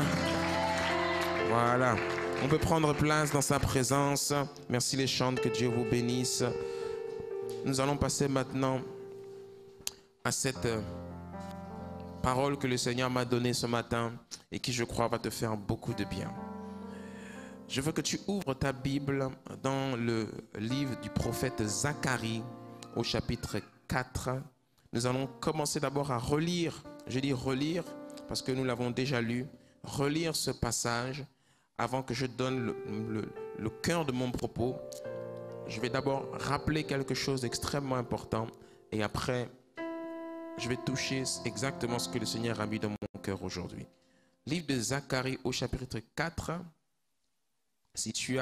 Alléluia. Voilà. On peut prendre place dans sa présence. Merci les chants, que Dieu vous bénisse. Nous allons passer maintenant à cette parole que le Seigneur m'a donnée ce matin et qui, je crois, va te faire beaucoup de bien. Je veux que tu ouvres ta Bible dans le livre du prophète Zacharie au chapitre 4. Nous allons commencer d'abord à relire, je dis relire parce que nous l'avons déjà lu, relire ce passage avant que je donne le cœur de mon propos. Je vais d'abord rappeler quelque chose d'extrêmement important et après, je vais toucher exactement ce que le Seigneur a mis dans mon cœur aujourd'hui. Livre de Zacharie au chapitre 4. Si tu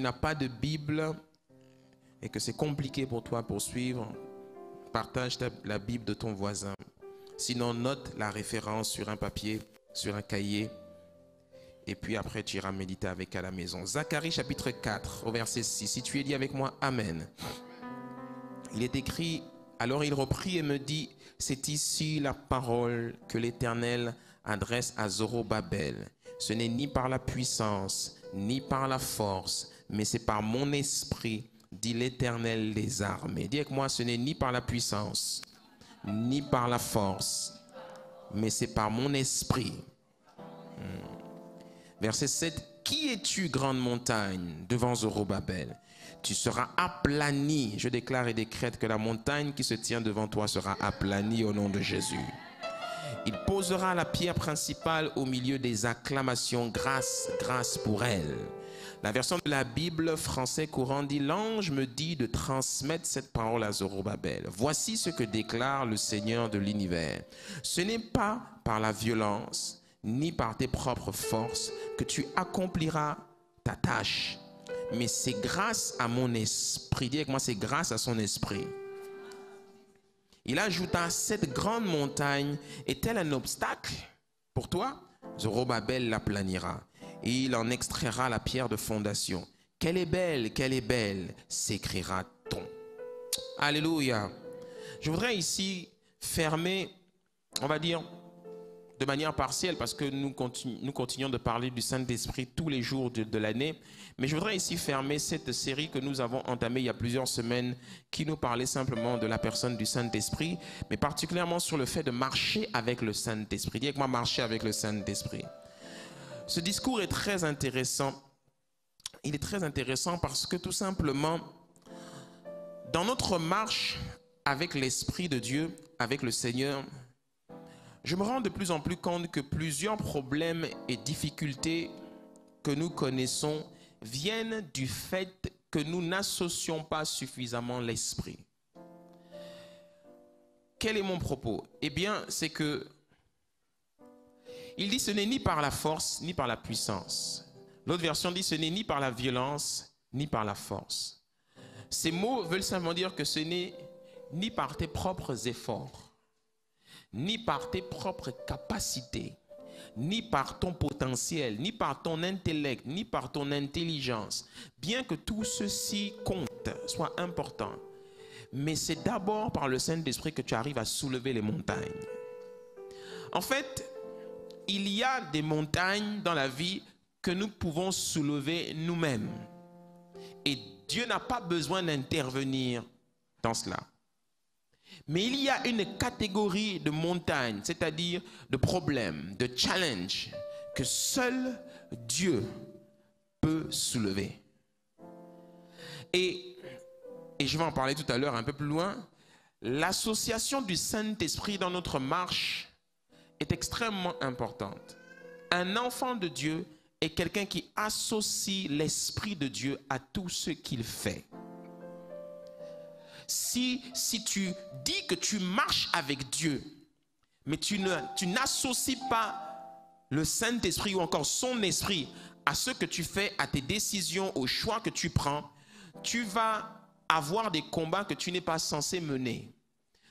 n'as pas de Bible et que c'est compliqué pour toi pour suivre, partage la Bible de ton voisin. Sinon, note la référence sur un papier, sur un cahier. Et puis après, tu iras méditer avec à la maison. Zacharie chapitre 4, au verset 6. Si tu es dit avec moi, Amen. Il est écrit, alors il reprit et me dit, c'est ici la parole que l'Éternel adresse à Zorobabel. Ce n'est ni par la puissance, ni par la force, mais c'est par mon esprit, dit l'Éternel des armées. Dis avec moi, ce n'est ni par la puissance, ni par la force, mais c'est par mon esprit. Verset 7. Qui es-tu, grande montagne, devant Zorobabel? Tu seras aplani. Je déclare et décrète que la montagne qui se tient devant toi sera aplanie au nom de Jésus. Il posera la pierre principale au milieu des acclamations, grâce, grâce pour elle. La version de la Bible français courant dit, l'ange me dit de transmettre cette parole à Zorobabel. Voici ce que déclare le Seigneur de l'univers. Ce n'est pas par la violence, ni par tes propres forces que tu accompliras ta tâche, mais c'est grâce à mon esprit. Dis avec moi, c'est grâce à son esprit. Il ajouta, cette grande montagne est-elle un obstacle pour toi? Zorobabel l'aplanira et il en extraira la pierre de fondation. Qu'elle est belle, s'écriera-t-on. Alléluia. Je voudrais ici fermer, on va dire, de manière partielle, parce que nous continuons de parler du Saint-Esprit tous les jours de l'année. Mais je voudrais ici fermer cette série que nous avons entamée il y a plusieurs semaines, qui nous parlait simplement de la personne du Saint-Esprit, mais particulièrement sur le fait de marcher avec le Saint-Esprit. Dis avec moi, marcher avec le Saint-Esprit. Ce discours est très intéressant. Il est très intéressant parce que tout simplement, dans notre marche avec l'Esprit de Dieu, avec le Seigneur, je me rends de plus en plus compte que plusieurs problèmes et difficultés que nous connaissons viennent du fait que nous n'associons pas suffisamment l'esprit. Quel est mon propos? Eh bien, c'est que il dit ce n'est ni par la force, ni par la puissance. L'autre version dit ce n'est ni par la violence, ni par la force. Ces mots veulent simplement dire que ce n'est ni par tes propres efforts, ni par tes propres capacités, ni par ton potentiel, ni par ton intellect, ni par ton intelligence. Bien que tout ceci compte, soit important, mais c'est d'abord par le Saint-Esprit que tu arrives à soulever les montagnes. En fait, il y a des montagnes dans la vie que nous pouvons soulever nous-mêmes. Et Dieu n'a pas besoin d'intervenir dans cela. Mais il y a une catégorie de montagnes, c'est-à-dire de problèmes, de challenges, que seul Dieu peut soulever. Et je vais en parler tout à l'heure un peu plus loin, l'association du Saint-Esprit dans notre marche est extrêmement importante. Un enfant de Dieu est quelqu'un qui associe l'Esprit de Dieu à tout ce qu'il fait. Si tu dis que tu marches avec Dieu, mais tu n'associes pas le Saint-Esprit ou encore son esprit à ce que tu fais, à tes décisions, aux choix que tu prends, tu vas avoir des combats que tu n'es pas censé mener.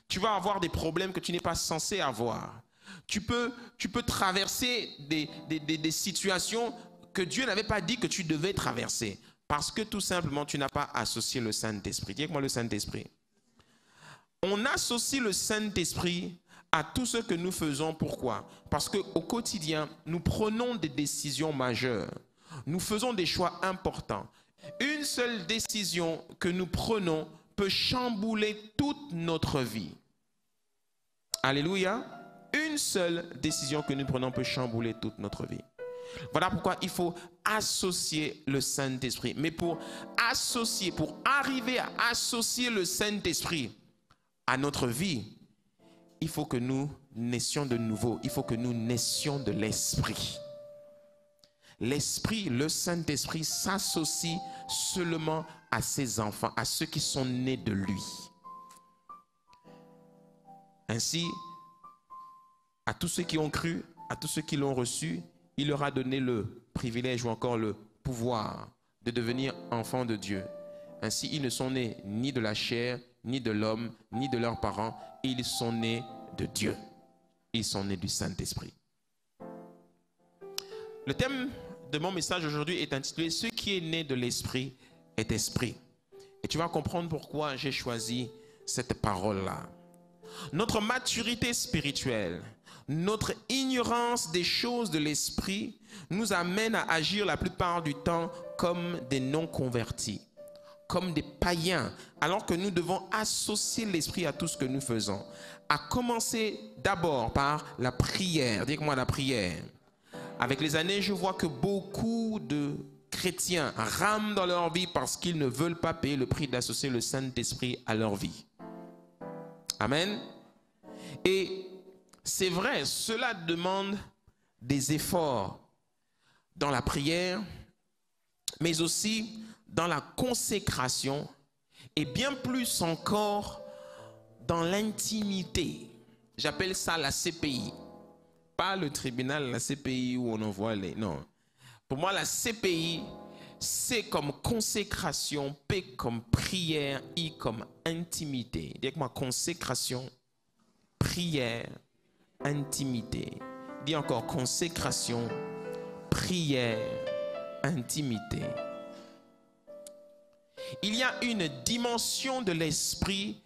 Tu vas avoir des problèmes que tu n'es pas censé avoir. Tu peux traverser des situations que Dieu n'avait pas dit que tu devais traverser. Parce que tout simplement, tu n'as pas associé le Saint-Esprit. Dis avec moi le Saint-Esprit. On associe le Saint-Esprit à tout ce que nous faisons. Pourquoi? Parce qu'au quotidien, nous prenons des décisions majeures. Nous faisons des choix importants. Une seule décision que nous prenons peut chambouler toute notre vie. Alléluia. Une seule décision que nous prenons peut chambouler toute notre vie. Voilà pourquoi il faut associer le Saint-Esprit. Mais pour arriver à associer le Saint-Esprit à notre vie, il faut que nous naissions de nouveau. Il faut que nous naissions de l'Esprit. L'Esprit, le Saint-Esprit s'associe seulement à ses enfants, à ceux qui sont nés de lui. Ainsi, à tous ceux qui ont cru, à tous ceux qui l'ont reçu, il leur a donné le privilège ou encore le pouvoir de devenir enfants de Dieu. Ainsi, ils ne sont nés ni de la chair, ni de l'homme, ni de leurs parents. Ils sont nés de Dieu. Ils sont nés du Saint-Esprit. Le thème de mon message aujourd'hui est intitulé « Ce qui est né de l'Esprit est Esprit ». Et tu vas comprendre pourquoi j'ai choisi cette parole-là. Notre maturité spirituelle, notre ignorance des choses de l'esprit nous amène à agir la plupart du temps comme des non-convertis, comme des païens, alors que nous devons associer l'esprit à tout ce que nous faisons. À commencer d'abord par la prière. Dites-moi la prière. Avec les années, je vois que beaucoup de chrétiens rament dans leur vie parce qu'ils ne veulent pas payer le prix d'associer le Saint-Esprit à leur vie. Amen. Et c'est vrai, cela demande des efforts dans la prière, mais aussi dans la consécration et bien plus encore dans l'intimité. J'appelle ça la CPI. Pas le tribunal, la CPI où on envoie les... Non. Pour moi, la CPI, c'est comme consécration, P comme prière, I comme intimité. Dites-moi consécration, prière, intimité. Dis encore consécration, prière, intimité. Il y a une dimension de l'esprit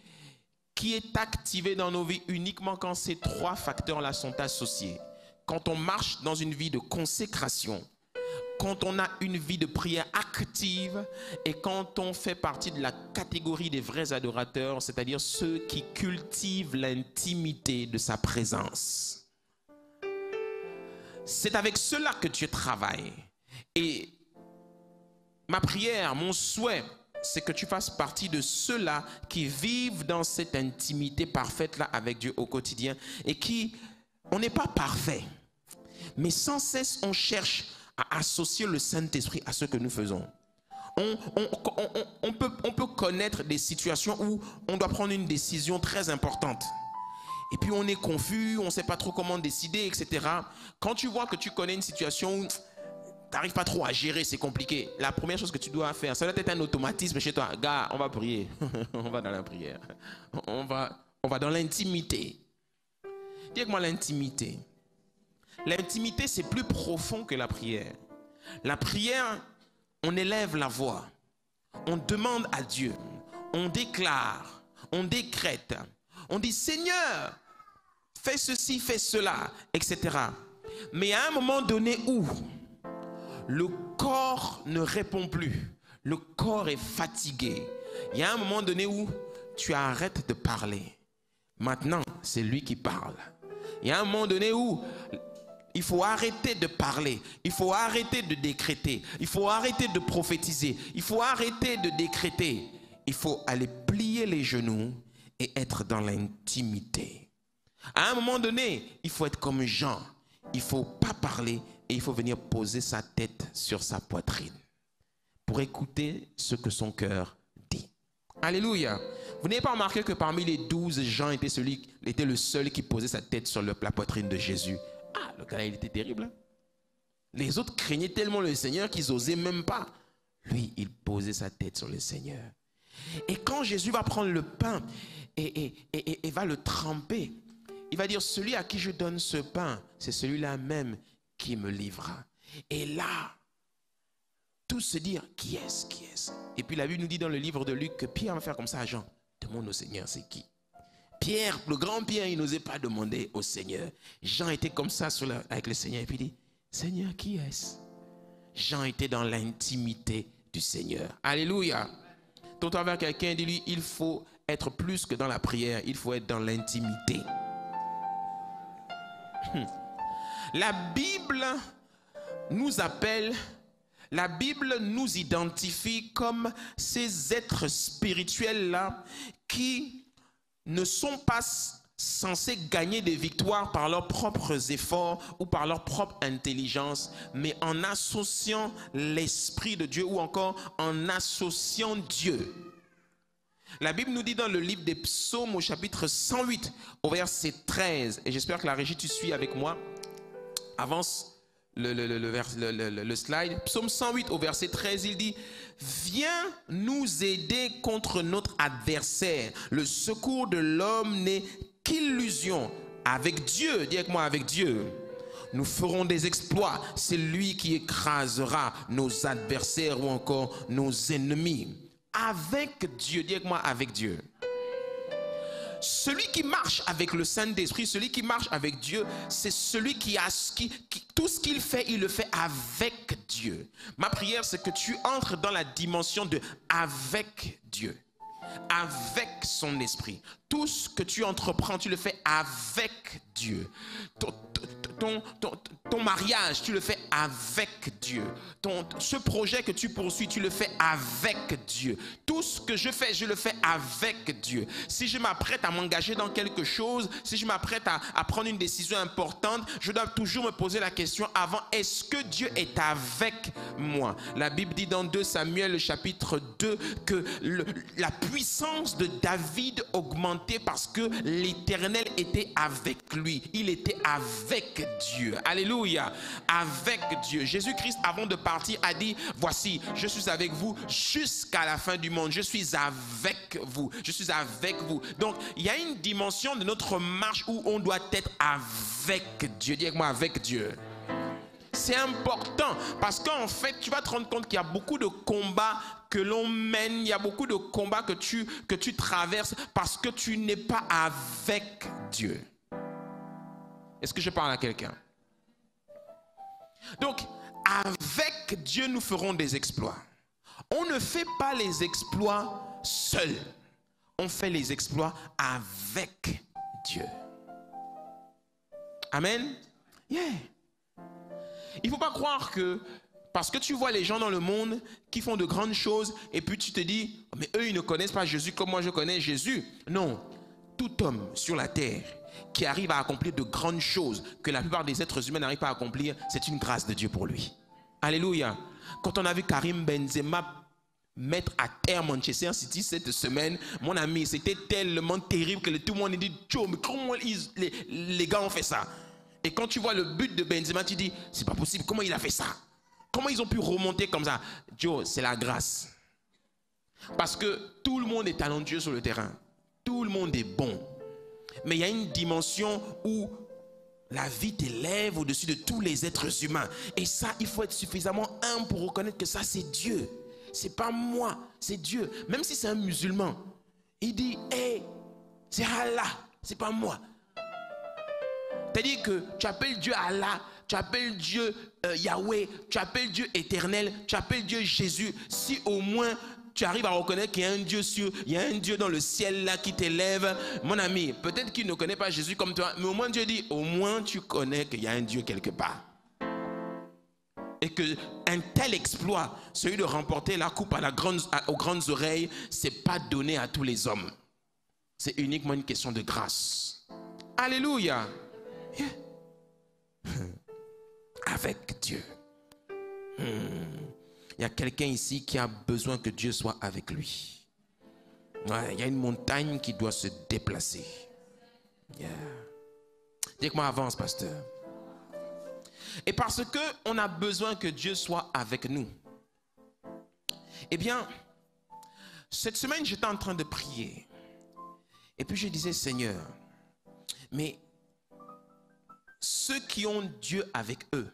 qui est activée dans nos vies uniquement quand ces trois facteurs-là sont associés. Quand on marche dans une vie de consécration, quand on a une vie de prière active et quand on fait partie de la catégorie des vrais adorateurs, c'est-à-dire ceux qui cultivent l'intimité de sa présence. C'est avec cela que Dieu travaille. Et ma prière, mon souhait, c'est que tu fasses partie de ceux-là qui vivent dans cette intimité parfaite-là avec Dieu au quotidien et qui, on n'est pas parfait, mais sans cesse on cherche à associer le Saint-Esprit à ce que nous faisons. On peut connaître des situations où on doit prendre une décision très importante. Et puis on est confus, on ne sait pas trop comment décider, etc. Quand tu vois que tu connais une situation où tu n'arrives pas trop à gérer, c'est compliqué. La première chose que tu dois faire, ça doit être un automatisme chez toi. Gars, on va prier. On va dans la prière. On va dans l'intimité. Dis-moi l'intimité. L'intimité, c'est plus profond que la prière. La prière, on élève la voix. On demande à Dieu. On déclare. On décrète. On dit, Seigneur, fais ceci, fais cela, etc. Mais à un moment donné où le corps ne répond plus, le corps est fatigué, il y a un moment donné où tu arrêtes de parler. Maintenant, c'est lui qui parle. Il y a un moment donné où il faut arrêter de parler, il faut arrêter de décréter, il faut arrêter de prophétiser, il faut arrêter de décréter. Il faut aller plier les genoux et être dans l'intimité. À un moment donné, il faut être comme Jean. Il ne faut pas parler et il faut venir poser sa tête sur sa poitrine pour écouter ce que son cœur dit. Alléluia. Vous n'avez pas remarqué que parmi les 12, Jean était le seul qui posait sa tête sur la poitrine de Jésus. Ah, le gars, il était terrible. Hein? Les autres craignaient tellement le Seigneur qu'ils n'osaient même pas. Lui, il posait sa tête sur le Seigneur. Et quand Jésus va prendre le pain et va le tremper, il va dire, celui à qui je donne ce pain, c'est celui-là même qui me livrera. Et là, tous se dire, qui est-ce? Et puis la Bible nous dit dans le livre de Luc que Pierre va faire comme ça à Jean. Demande au Seigneur, c'est qui? Pierre, le grand Pierre, il n'osait pas demander au Seigneur. Jean était comme ça avec le Seigneur et puis il dit, Seigneur, qui est-ce? Jean était dans l'intimité du Seigneur. Alléluia. Tourne-toi vers quelqu'un et dis-lui, il faut être plus que dans la prière, il faut être dans l'intimité. La Bible nous appelle, la Bible nous identifie comme ces êtres spirituels-là qui ne sont pas censés gagner des victoires par leurs propres efforts ou par leur propre intelligence, mais en associant l'Esprit de Dieu ou encore en associant Dieu. La Bible nous dit dans le livre des Psaumes au chapitre 108 au verset 13, et j'espère que la régie tu suis avec moi, avance le slide, Psaume 108 au verset 13, il dit, viens nous aider contre notre adversaire, le secours de l'homme n'est qu'illusion, avec Dieu, dis avec moi, avec Dieu, nous ferons des exploits, c'est lui qui écrasera nos adversaires ou encore nos ennemis. Avec Dieu, dis avec moi, avec Dieu. Celui qui marche avec le Saint-Esprit, celui qui marche avec Dieu, c'est celui qui tout ce qu'il fait, il le fait avec Dieu. Ma prière, c'est que tu entres dans la dimension de avec Dieu, avec son esprit. Tout ce que tu entreprends, tu le fais avec Dieu. Ton mariage, tu le fais avec Dieu. Ce projet que tu poursuis, tu le fais avec Dieu. Tout ce que je fais, je le fais avec Dieu. Si je m'apprête à m'engager dans quelque chose, si je m'apprête à prendre une décision importante, je dois toujours me poser la question avant, est-ce que Dieu est avec moi? La Bible dit dans 2 Samuel, le chapitre 2, que la puissance de David augmentait parce que l'Éternel était avec lui. Il était avec Dieu. Alléluia. Avec Dieu. Jésus-Christ, avant de partir, a dit, voici, je suis avec vous jusqu'à la fin du monde. Je suis avec vous. Je suis avec vous. Donc, il y a une dimension de notre marche où on doit être avec Dieu. Dis avec moi, avec Dieu. C'est important parce qu'en fait, tu vas te rendre compte qu'il y a beaucoup de combats que l'on mène, il y a beaucoup de combats que tu traverses parce que tu n'es pas avec Dieu. Est-ce que je parle à quelqu'un? Donc, avec Dieu, nous ferons des exploits. On ne fait pas les exploits seul. On fait les exploits avec Dieu. Amen? Yeah. Il ne faut pas croire que parce que tu vois les gens dans le monde qui font de grandes choses et puis tu te dis, mais eux ils ne connaissent pas Jésus comme moi je connais Jésus. Non, tout homme sur la terre qui arrive à accomplir de grandes choses que la plupart des êtres humains n'arrivent pas à accomplir, c'est une grâce de Dieu pour lui. Alléluia. Quand on a vu Karim Benzema mettre à terre Manchester City cette semaine, mon ami, c'était tellement terrible que tout le monde dit, mais comment les gars ont fait ça? Et quand tu vois le but de Benzema, tu dis, c'est pas possible, comment il a fait ça? Comment ils ont pu remonter comme ça? Joe, c'est la grâce. Parce que tout le monde est talentueux sur le terrain. Tout le monde est bon. Mais il y a une dimension où la vie t'élève au-dessus de tous les êtres humains. Et ça, il faut être suffisamment humble pour reconnaître que ça, c'est Dieu. C'est pas moi, c'est Dieu. Même si c'est un musulman, il dit, hey, c'est Allah, c'est pas moi. C'est-à-dire que tu appelles Dieu Allah, tu appelles Dieu Yahweh, tu appelles Dieu éternel, tu appelles Dieu Jésus. Si au moins tu arrives à reconnaître qu'il y a un Dieu il y a un Dieu dans le ciel là qui t'élève, mon ami, peut-être qu'il ne connaît pas Jésus comme toi, mais au moins Dieu dit, au moins tu connais qu'il y a un Dieu quelque part. Et qu'un tel exploit, celui de remporter la coupe aux grandes oreilles, ce n'est pas donné à tous les hommes. C'est uniquement une question de grâce. Alléluia. Yeah. Avec Dieu. Il y a quelqu'un ici qui a besoin que Dieu soit avec lui. Ouais, il y a une montagne qui doit se déplacer. Yeah. Dis-moi, avance, pasteur. Et parce qu'on a besoin que Dieu soit avec nous. Eh bien, cette semaine, j'étais en train de prier. Et puis je disais, Seigneur, mais ceux qui ont Dieu avec eux,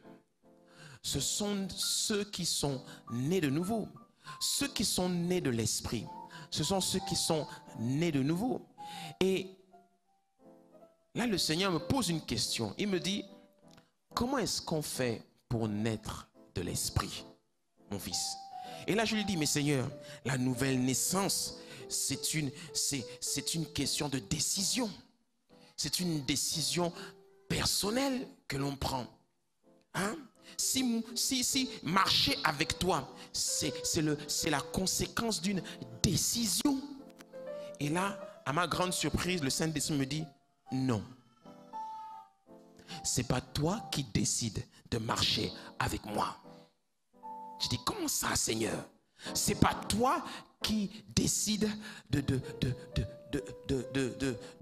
ce sont ceux qui sont nés de nouveau. Ceux qui sont nés de l'esprit, ce sont ceux qui sont nés de nouveau. Et là, le Seigneur me pose une question. Il me dit, comment est-ce qu'on fait pour naître de l'esprit, mon fils? Et là, je lui dis, mais Seigneur, la nouvelle naissance, c'est une question de décision. C'est une décision personnelle que l'on prend. Hein? Si marcher avec toi, c'est la conséquence d'une décision. Et là, à ma grande surprise, le Saint-Esprit me dit, non. C'est pas toi qui décides de marcher avec moi. Je dis, comment ça, Seigneur? C'est pas toi qui décides de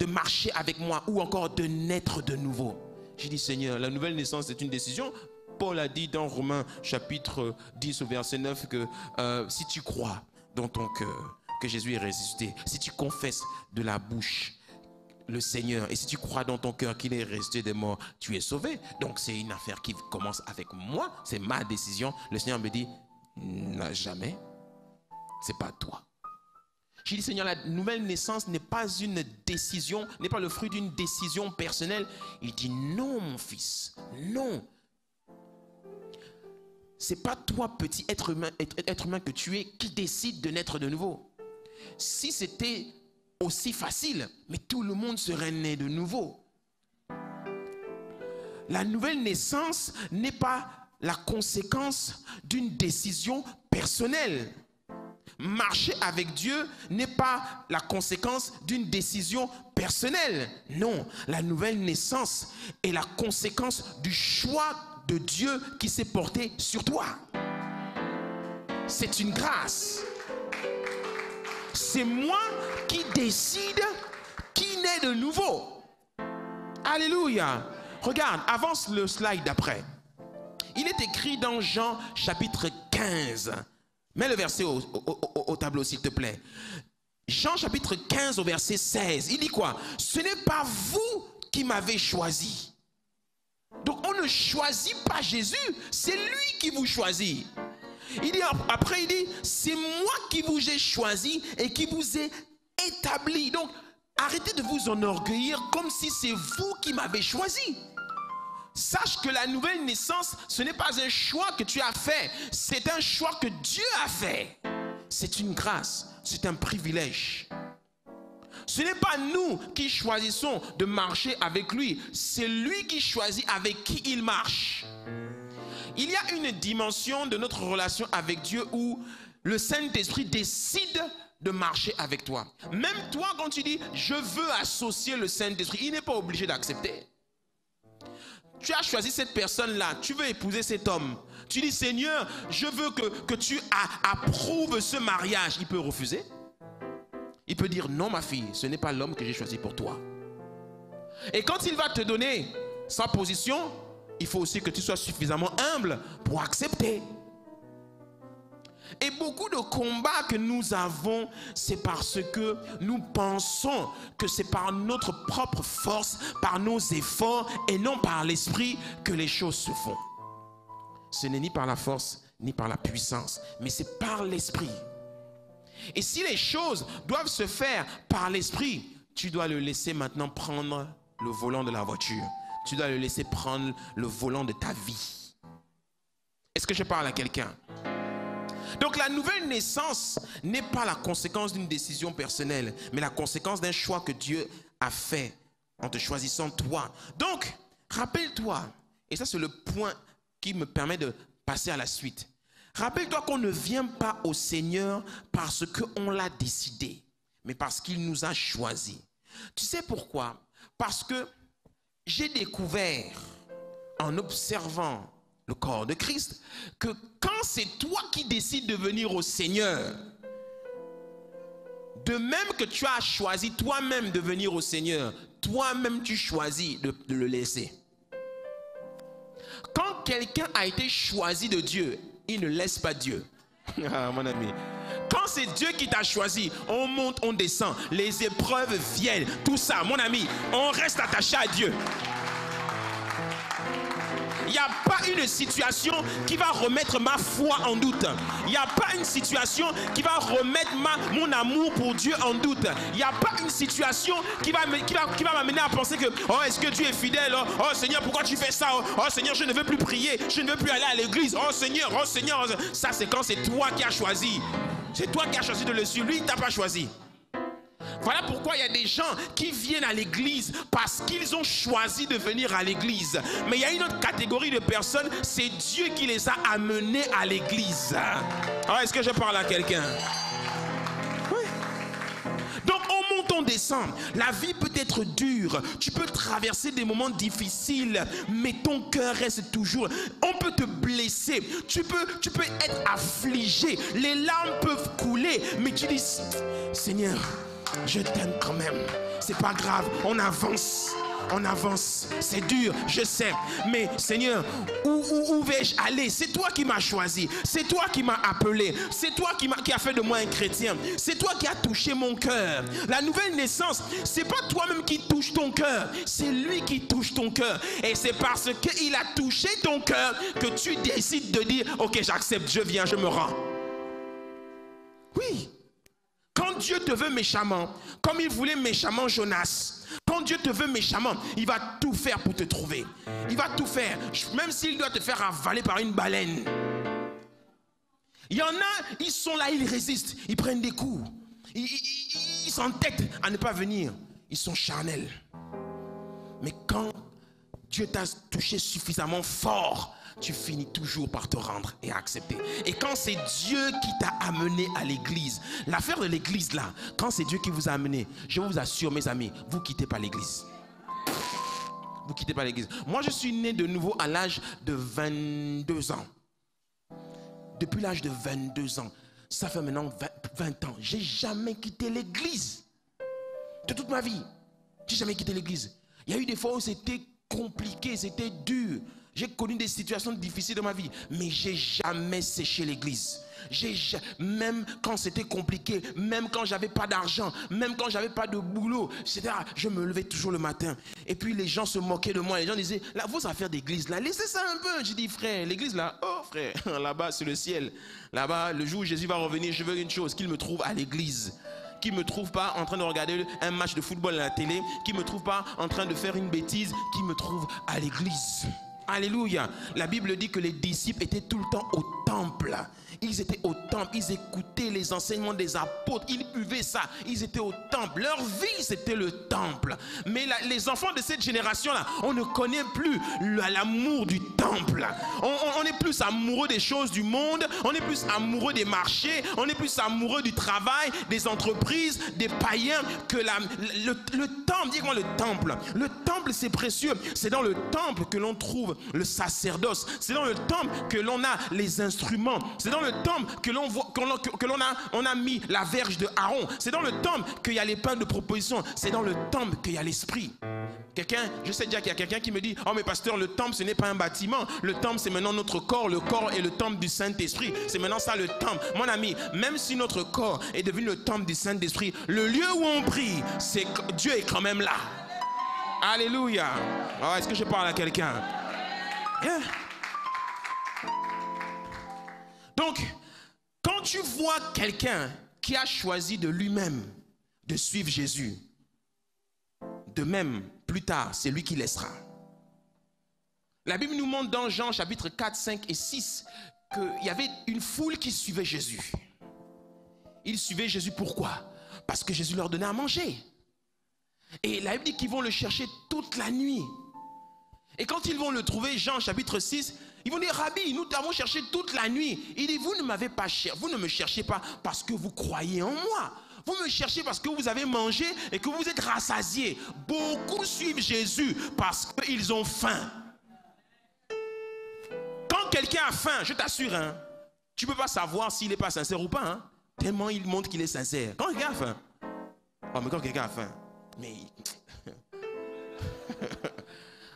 marcher avec moi ou encore de naître de nouveau. Je dis, Seigneur, la nouvelle naissance, c'est une décision. Paul a dit dans Romains chapitre 10 au verset 9 que si tu crois dans ton cœur que Jésus est ressuscité, si tu confesses de la bouche le Seigneur et si tu crois dans ton cœur qu'il est ressuscité des morts, tu es sauvé. Donc c'est une affaire qui commence avec moi, c'est ma décision. Le Seigneur me dit, jamais, c'est pas toi. J'ai dit, Seigneur, la nouvelle naissance n'est pas une décision, n'est pas le fruit d'une décision personnelle. Il dit, non, mon fils, non. C'est pas toi, petit être humain que tu es, qui décide de naître de nouveau. Si c'était aussi facile, mais tout le monde serait né de nouveau. La nouvelle naissance n'est pas la conséquence d'une décision personnelle. Marcher avec Dieu n'est pas la conséquence d'une décision personnelle. Non, la nouvelle naissance est la conséquence du choix de Dieu qui s'est porté sur toi. C'est une grâce. C'est moi qui décide qui naît de nouveau. Alléluia. Regarde, avance le slide d'après. Il est écrit dans Jean chapitre 15. Mets le verset au tableau s'il te plaît. Jean chapitre 15 au verset 16. Il dit quoi? Ce n'est pas vous qui m'avez choisi. Donc on ne choisit pas Jésus, c'est lui qui vous choisit. Il dit après, il dit, c'est moi qui vous ai choisi et qui vous ai établi. Donc arrêtez de vous enorgueillir comme si c'est vous qui m'avez choisi. Sache que la nouvelle naissance, ce n'est pas un choix que tu as fait, c'est un choix que Dieu a fait. C'est une grâce, c'est un privilège. Ce n'est pas nous qui choisissons de marcher avec lui, c'est lui qui choisit avec qui il marche. Il y a une dimension de notre relation avec Dieu où le Saint-Esprit décide de marcher avec toi. Même toi, quand tu dis « je veux associer le Saint-Esprit », il n'est pas obligé d'accepter. Tu as choisi cette personne-là, tu veux épouser cet homme. Tu dis « Seigneur, je veux que tu approuves ce mariage ». Il peut refuser. Il peut dire « non ma fille, ce n'est pas l'homme que j'ai choisi pour toi ». Et quand il va te donner sa position, il faut aussi que tu sois suffisamment humble pour accepter. Et beaucoup de combats que nous avons, c'est parce que nous pensons que c'est par notre propre force, par nos efforts et non par l'esprit que les choses se font. Ce n'est ni par la force ni par la puissance, mais c'est par l'esprit. Et si les choses doivent se faire par l'esprit, tu dois le laisser maintenant prendre le volant de la voiture. Tu dois le laisser prendre le volant de ta vie. Est-ce que je parle à quelqu'un? Donc la nouvelle naissance n'est pas la conséquence d'une décision personnelle, mais la conséquence d'un choix que Dieu a fait en te choisissant toi. Donc, rappelle-toi, et ça c'est le point qui me permet de passer à la suite. Rappelle-toi qu'on ne vient pas au Seigneur parce qu'on l'a décidé, mais parce qu'il nous a choisis. Tu sais pourquoi? Parce que j'ai découvert en observant le corps de Christ, que quand c'est toi qui décides de venir au Seigneur, de même que tu as choisi toi-même de venir au Seigneur, toi-même tu choisis de le laisser. Quand quelqu'un a été choisi de Dieu, il ne laisse pas Dieu. Ah, mon ami. Quand c'est Dieu qui t'a choisi, on monte, on descend, les épreuves viennent, tout ça, mon ami, on reste attaché à Dieu. Il n'y a pas une situation qui va remettre ma foi en doute. Il n'y a pas une situation qui va remettre mon amour pour Dieu en doute. Il n'y a pas une situation qui va m'amener à penser que oh, est-ce que Dieu est fidèle? Oh Seigneur, pourquoi tu fais ça? Oh Seigneur, je ne veux plus prier, je ne veux plus aller à l'église. Oh Seigneur. Ça c'est quand c'est toi qui as choisi. C'est toi qui as choisi de le suivre. Lui, il ne t'a pas choisi. Voilà pourquoi il y a des gens qui viennent à l'église parce qu'ils ont choisi de venir à l'église. Mais il y a une autre catégorie de personnes, c'est Dieu qui les a amenés à l'église. Alors, est-ce que je parle à quelqu'un? Oui. Donc, on monte, on descend. La vie peut être dure. Tu peux traverser des moments difficiles, mais ton cœur reste toujours. On peut te blesser. Tu peux être affligé. Les larmes peuvent couler, mais tu dis, Seigneur, je t'aime quand même. C'est pas grave, on avance. On avance, c'est dur, je sais. Mais Seigneur, où vais-je aller? C'est toi qui m'as choisi. C'est toi qui m'as appelé. C'est toi qui a fait de moi un chrétien. C'est toi qui as touché mon cœur. La nouvelle naissance, c'est pas toi-même qui touche ton cœur. C'est lui qui touche ton cœur. Et c'est parce qu'il a touché ton cœur que tu décides de dire, ok, j'accepte, je viens, je me rends. Oui. Quand Dieu te veut méchamment, comme il voulait méchamment Jonas, quand Dieu te veut méchamment, il va tout faire pour te trouver. Il va tout faire, même s'il doit te faire avaler par une baleine. Il y en a, ils sont là, ils résistent, ils prennent des coups. Ils s'entêtent à ne pas venir. Ils sont charnels. Mais quand Dieu t'a touché suffisamment fort, tu finis toujours par te rendre et accepter. Et quand c'est Dieu qui t'a amené à l'église, l'affaire de l'église là, quand c'est Dieu qui vous a amené, je vous assure mes amis, vous ne quittez pas l'église. Vous ne quittez pas l'église. Moi je suis né de nouveau à l'âge de 22 ans. Depuis l'âge de 22 ans, ça fait maintenant 20 ans, j'ai jamais quitté l'église. De toute ma vie, j'ai jamais quitté l'église. Il y a eu des fois où c'était compliqué, c'était dur. J'ai connu des situations difficiles dans ma vie, mais j'ai jamais séché l'église. Même quand c'était compliqué, même quand j'avais pas d'argent, même quand j'avais pas de boulot, etc. Je me levais toujours le matin. Et puis les gens se moquaient de moi. Les gens disaient, là, vos affaires d'église, là, laissez ça un peu. J'ai dit, frère, l'église là, oh frère, là-bas c'est le ciel. Là-bas, le jour où Jésus va revenir, je veux une chose, qu'il me trouve à l'église. Qui ne me trouve pas en train de regarder un match de football à la télé, qui ne me trouve pas en train de faire une bêtise, qui me trouve à l'église. Alléluia. La Bible dit que les disciples étaient tout le temps au temple. Ils étaient au temple, ils écoutaient les enseignements des apôtres, ils buvaient ça, ils étaient au temple. Leur vie, c'était le temple. Mais les enfants de cette génération-là, on ne connaît plus l'amour du temple. On est plus amoureux des choses du monde, on est plus amoureux des marchés, on est plus amoureux du travail, des entreprises, des païens que le temple. Dis-moi le temple. Le temple, c'est précieux. C'est dans le temple que l'on trouve le sacerdoce. C'est dans le temple que l'on a les instruments. C'est dans le temple que l'on a mis la verge de Aaron. C'est dans le temple qu'il y a les pains de proposition. C'est dans le temple qu'il y a l'esprit. Je sais déjà qu'il y a quelqu'un qui me dit, oh mais pasteur, le temple ce n'est pas un bâtiment. Le temple c'est maintenant notre corps. Le corps est le temple du Saint-Esprit. C'est maintenant ça le temple. Mon ami, même si notre corps est devenu le temple du Saint-Esprit, le lieu où on prie, Dieu est quand même là. Alléluia. Oh, est-ce que je parle à quelqu'un? Yeah. Donc, quand tu vois quelqu'un qui a choisi de lui-même de suivre Jésus, de même, plus tard, c'est lui qui laissera. La Bible nous montre dans Jean chapitre 4, 5 et 6 qu'il y avait une foule qui suivait Jésus. Ils suivaient Jésus pourquoi? Parce que Jésus leur donnait à manger. Et la Bible dit qu'ils vont le chercher toute la nuit. Et quand ils vont le trouver, Jean chapitre 6, ils vont dire, Rabbi, nous t'avons cherché toute la nuit. Il dit, vous ne m'avez pas cherché, vous ne me cherchez pas parce que vous croyez en moi. Vous me cherchez parce que vous avez mangé et que vous êtes rassasiés. Beaucoup suivent Jésus parce qu'ils ont faim. Quand quelqu'un a faim, je t'assure, hein, tu ne peux pas savoir s'il n'est pas sincère ou pas. Hein, tellement il montre qu'il est sincère. Quand quelqu'un a faim, oh, mais quand quelqu'un a faim, mais...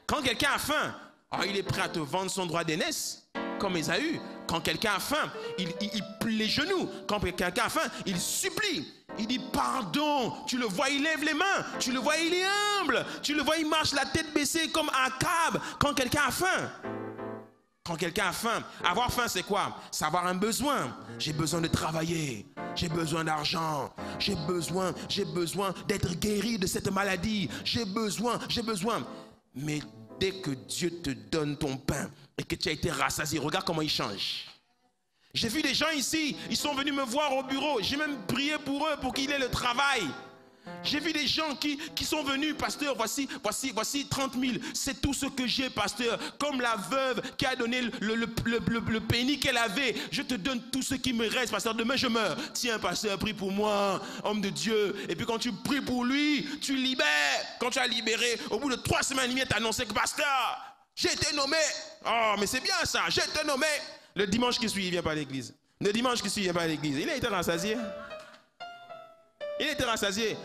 Quand quelqu'un a faim, oh, il est prêt à te vendre son droit d'aînesse, comme Ésaü. Quand quelqu'un a faim, il plie les genoux. Quand quelqu'un a faim, il supplie. Il dit pardon. Tu le vois, il lève les mains. Tu le vois, il est humble. Tu le vois, il marche la tête baissée comme Akab quand quelqu'un a faim. Quand quelqu'un a faim, avoir faim c'est quoi? C'est avoir un besoin. J'ai besoin de travailler, j'ai besoin d'argent, j'ai besoin d'être guéri de cette maladie, j'ai besoin. Mais dès que Dieu te donne ton pain et que tu as été rassasié, regarde comment il change. J'ai vu des gens ici, ils sont venus me voir au bureau, j'ai même prié pour eux pour qu'ils aient le travail. J'ai vu des gens qui sont venus, pasteur, voici 30 000, c'est tout ce que j'ai, pasteur. Comme la veuve qui a donné le péni qu'elle avait, je te donne tout ce qui me reste, pasteur, demain je meurs. Tiens, pasteur, prie pour moi, homme de Dieu. Et puis quand tu pries pour lui, tu libères. Quand tu as libéré, au bout de 3 semaines, il vient t'annoncer que, pasteur, j'ai été nommé. Oh, mais c'est bien ça, j'ai été nommé. Le dimanche qui suit, il ne vient pas à l'église. Le dimanche qui suit, il ne vient pas à l'église. Il a été rassasié. Il était rassasié.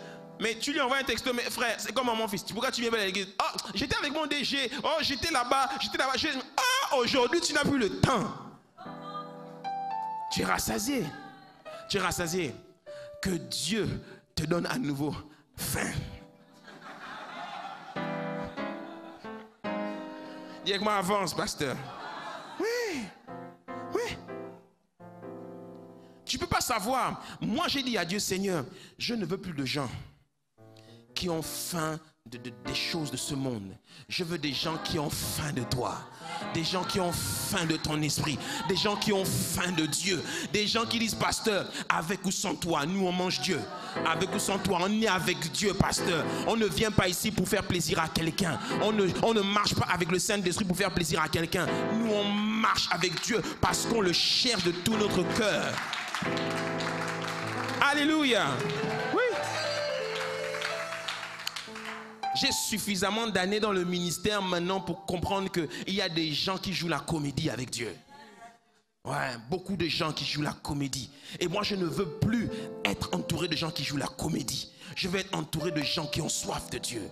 Mais tu lui envoies un texto, mais frère, c'est comme mon fils. Pourquoi tu viens pas à l'église? Oh, j'étais avec mon DG. Oh, j'étais là-bas. Ah, aujourd'hui, tu n'as plus le temps. Tu es rassasié. Tu es rassasié. Que Dieu te donne à nouveau faim. Dis avec moi, avance, pasteur. Oui. Oui. Tu ne peux pas savoir. Moi, j'ai dit à Dieu, Seigneur, je ne veux plus de gens qui ont faim des choses de ce monde. Je veux des gens qui ont faim de toi. Des gens qui ont faim de ton esprit. Des gens qui ont faim de Dieu. Des gens qui disent, pasteur, avec ou sans toi, nous on mange Dieu. Avec ou sans toi, on est avec Dieu, pasteur. On ne vient pas ici pour faire plaisir à quelqu'un. On ne marche pas avec le Saint-Esprit pour faire plaisir à quelqu'un. Nous on marche avec Dieu parce qu'on le cherche de tout notre cœur. Alléluia. Oui. J'ai suffisamment d'années dans le ministère maintenant pour comprendre qu'il y a des gens qui jouent la comédie avec Dieu. Ouais, beaucoup de gens qui jouent la comédie. Et moi, je ne veux plus être entouré de gens qui jouent la comédie. Je veux être entouré de gens qui ont soif de Dieu.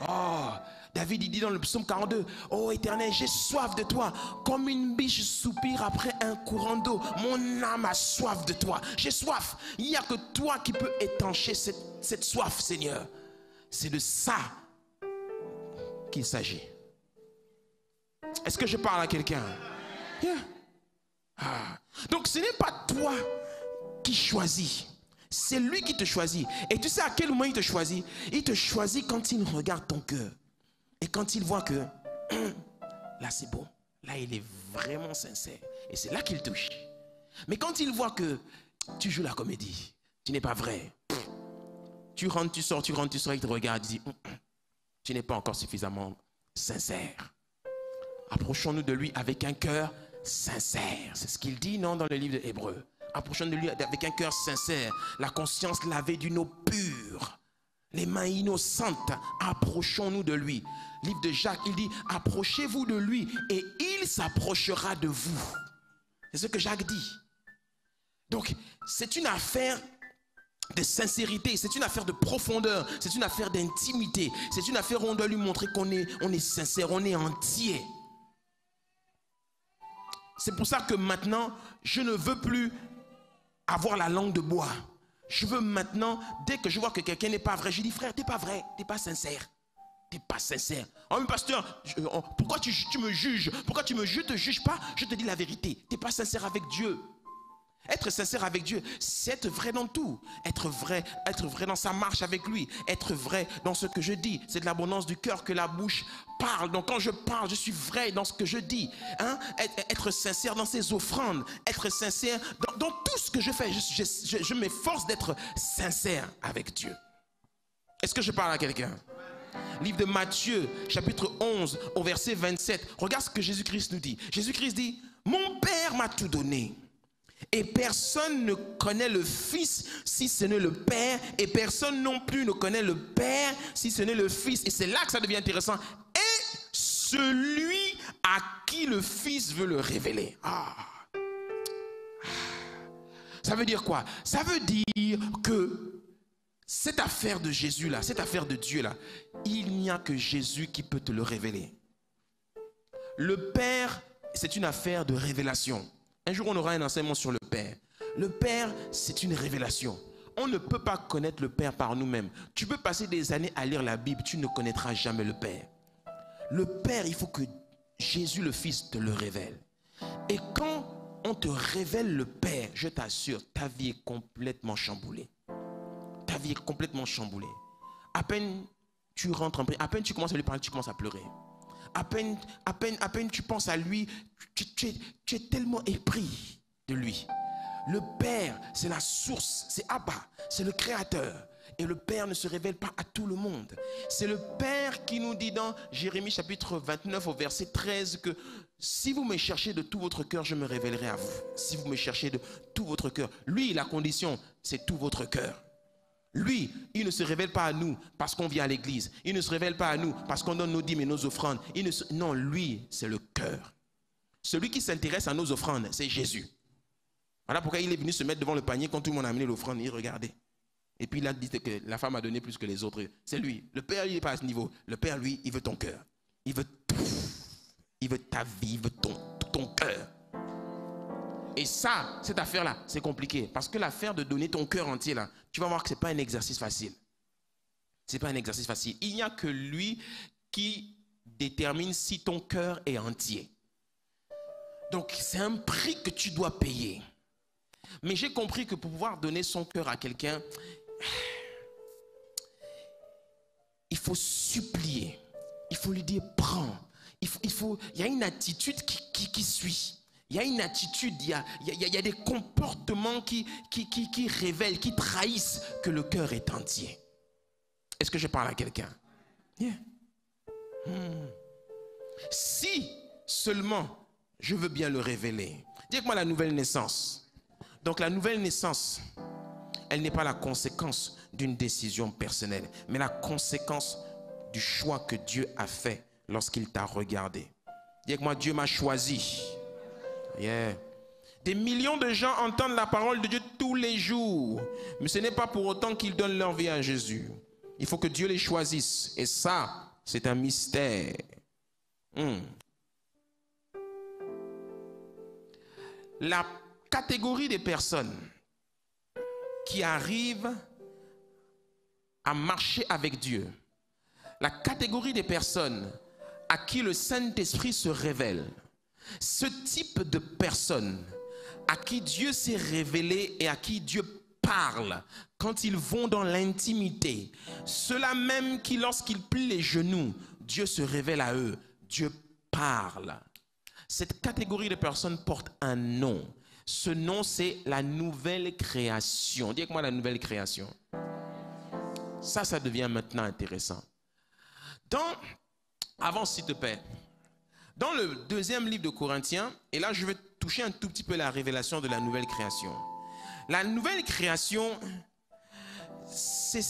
Oh, David, il dit dans le psaume 42, « Oh Éternel, j'ai soif de toi, comme une biche soupire après un courant d'eau. Mon âme a soif de toi. » J'ai soif. Il n'y a que toi qui peux étancher cette soif, Seigneur. C'est de ça qu'il s'agit. Est-ce que je parle à quelqu'un? Yeah. Ah. Donc ce n'est pas toi qui choisis. C'est lui qui te choisit. Et tu sais à quel moment il te choisit? Il te choisit quand il regarde ton cœur. Et quand il voit que là c'est bon, là il est vraiment sincère. Et c'est là qu'il touche. Mais quand il voit que tu joues la comédie, tu n'es pas vrai. Tu rentres, tu sors, il te regarde, il dit, tu n'es pas encore suffisamment sincère. Approchons-nous de lui avec un cœur sincère. C'est ce qu'il dit, non, dans le livre d'Hébreux. Approchons-nous de lui avec un cœur sincère, la conscience lavée d'une eau pure, les mains innocentes. Approchons-nous de lui. Livre de Jacques, il dit, approchez-vous de lui et il s'approchera de vous. C'est ce que Jacques dit. Donc, c'est une affaire de sincérité, c'est une affaire de profondeur, c'est une affaire d'intimité, c'est une affaire où on doit lui montrer qu'on est sincère, on est entier. C'est pour ça que maintenant, je ne veux plus avoir la langue de bois. Je veux maintenant, dès que je vois que quelqu'un n'est pas vrai, je dis, frère, t'es pas vrai, t'es pas sincère. T'es pas sincère. Oh mais pasteur, pourquoi tu me juges? Pourquoi tu me juges? Je te juge pas, je te dis la vérité. T'es pas sincère avec Dieu. Être sincère avec Dieu, c'est être vrai dans tout. Être vrai dans sa marche avec lui. Être vrai dans ce que je dis. C'est de l'abondance du cœur que la bouche parle. Donc quand je parle, je suis vrai dans ce que je dis. Hein? Être sincère dans ses offrandes. Être sincère dans tout ce que je fais. Je m'efforce d'être sincère avec Dieu. Est-ce que je parle à quelqu'un? Livre de Matthieu, chapitre 11, au verset 27. Regarde ce que Jésus-Christ nous dit. Jésus-Christ dit, « Mon Père m'a tout donné. Et personne ne connaît le Fils si ce n'est le Père. Et personne non plus ne connaît le Père si ce n'est le Fils. » Et c'est là que ça devient intéressant. « Et celui à qui le Fils veut le révéler. » Ça veut dire quoi? Ça veut dire que cette affaire de Jésus là, cette affaire de Dieu là, il n'y a que Jésus qui peut te le révéler. Le Père, c'est une affaire de révélation. Un jour, on aura un enseignement sur le Père. Le Père, c'est une révélation. On ne peut pas connaître le Père par nous-mêmes. Tu peux passer des années à lire la Bible, tu ne connaîtras jamais le Père. Le Père, il faut que Jésus le Fils te le révèle. Et quand on te révèle le Père, je t'assure, ta vie est complètement chamboulée. Ta vie est complètement chamboulée. À peine tu rentres en prière, à peine tu commences à lui parler, tu commences à pleurer. À peine tu penses à lui, tu es tellement épris de lui. Le Père, c'est la source, c'est Abba, c'est le Créateur. Et le Père ne se révèle pas à tout le monde. C'est le Père qui nous dit dans Jérémie chapitre 29 au verset 13 que si vous me cherchez de tout votre cœur, je me révélerai à vous. Si vous me cherchez de tout votre cœur. Lui, la condition, c'est tout votre cœur. Lui, il ne se révèle pas à nous parce qu'on vient à l'église. Il ne se révèle pas à nous parce qu'on donne nos dîmes et nos offrandes. Non, lui, c'est le cœur. Celui qui s'intéresse à nos offrandes, c'est Jésus. Voilà pourquoi il est venu se mettre devant le panier quand tout le monde a amené l'offrande. Il regardait. Et puis il a dit que la femme a donné plus que les autres. C'est lui. Le Père, il n'est pas à ce niveau. Le Père, lui, il veut ton cœur. Il veut tout. Il veut ta vie, il veut ton cœur. Et ça, cette affaire-là, c'est compliqué. Parce que l'affaire de donner ton cœur entier, là, tu vas voir que ce n'est pas un exercice facile. Ce n'est pas un exercice facile. Il n'y a que lui qui détermine si ton cœur est entier. Donc, c'est un prix que tu dois payer. Mais j'ai compris que pour pouvoir donner son cœur à quelqu'un, il faut supplier. Il faut lui dire, prends. Il y a une attitude qui suit. Il y a une attitude, il y a des comportements qui révèlent, qui trahissent que le cœur est entier. Est-ce que je parle à quelqu'un? Yeah. Si seulement je veux bien le révéler. Dites-moi la nouvelle naissance. Donc la nouvelle naissance, elle n'est pas la conséquence d'une décision personnelle, mais la conséquence du choix que Dieu a fait lorsqu'il t'a regardé. Dites-moi, Dieu m'a choisi. Yeah. Des millions de gens entendent la parole de Dieu tous les jours, mais ce n'est pas pour autant qu'ils donnent leur vie à Jésus. Il faut que Dieu les choisisse, et ça, c'est un mystère. La catégorie des personnes qui arrivent à marcher avec Dieu, la catégorie des personnes à qui le Saint-Esprit se révèle, ce type de personnes à qui Dieu s'est révélé et à qui Dieu parle quand ils vont dans l'intimité, ceux-là même qui lorsqu'ils plient les genoux, Dieu se révèle à eux, Dieu parle. Cette catégorie de personnes porte un nom. Ce nom, c'est la nouvelle création. Dis avec moi la nouvelle création. Ça devient maintenant intéressant. Avant, s'il te plaît, dans le deuxième livre de Corinthiens, et là je vais toucher un tout petit peu la révélation de la nouvelle création. La nouvelle création, ce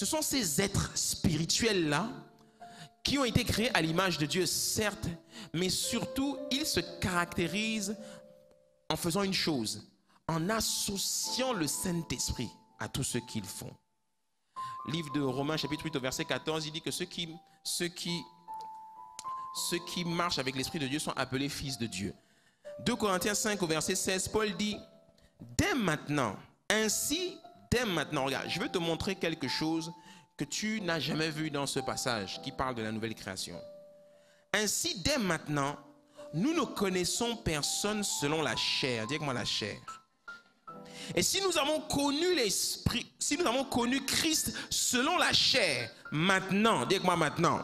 sont ces êtres spirituels-là qui ont été créés à l'image de Dieu, certes, mais surtout, ils se caractérisent en faisant une chose, en associant le Saint-Esprit à tout ce qu'ils font. Livre de Romains, chapitre 8, au verset 14, il dit que ceux qui marchent avec l'Esprit de Dieu sont appelés fils de Dieu. 2 Corinthiens 5, au verset 16, Paul dit, dès maintenant, regarde, je vais te montrer quelque chose que tu n'as jamais vu dans ce passage qui parle de la nouvelle création. Ainsi, dès maintenant, nous ne connaissons personne selon la chair. Dis avec moi la chair. Et si nous avons connu l'Esprit, si nous avons connu Christ selon la chair, maintenant, dis avec moi maintenant,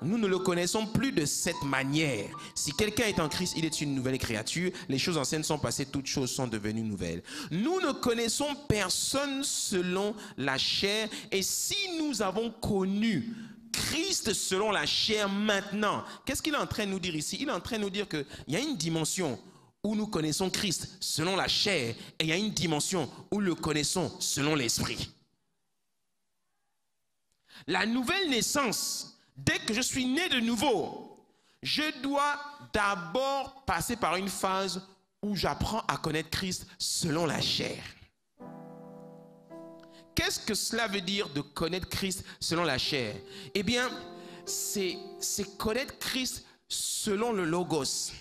nous ne le connaissons plus de cette manière. Si quelqu'un est en Christ, il est une nouvelle créature. Les choses anciennes sont passées, toutes choses sont devenues nouvelles. Nous ne connaissons personne selon la chair. Et si nous avons connu Christ selon la chair maintenant, qu'est-ce qu'il est en train de nous dire ici? Il est en train de nous dire qu'il y a une dimension où nous connaissons Christ selon la chair et il y a une dimension où nous le connaissons selon l'esprit. La nouvelle naissance, dès que je suis né de nouveau, je dois d'abord passer par une phase où j'apprends à connaître Christ selon la chair. Qu'est-ce que cela veut dire de connaître Christ selon la chair? Eh bien, c'est connaître Christ selon le Logos.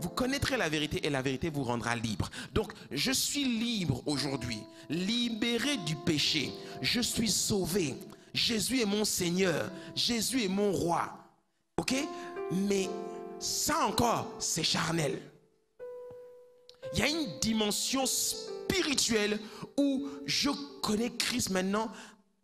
Vous connaîtrez la vérité et la vérité vous rendra libre. Donc, je suis libre aujourd'hui, libéré du péché. Je suis sauvé. Jésus est mon Seigneur. Jésus est mon roi. Ok? Mais ça encore, c'est charnel. Il y a une dimension spirituelle où je connais Christ maintenant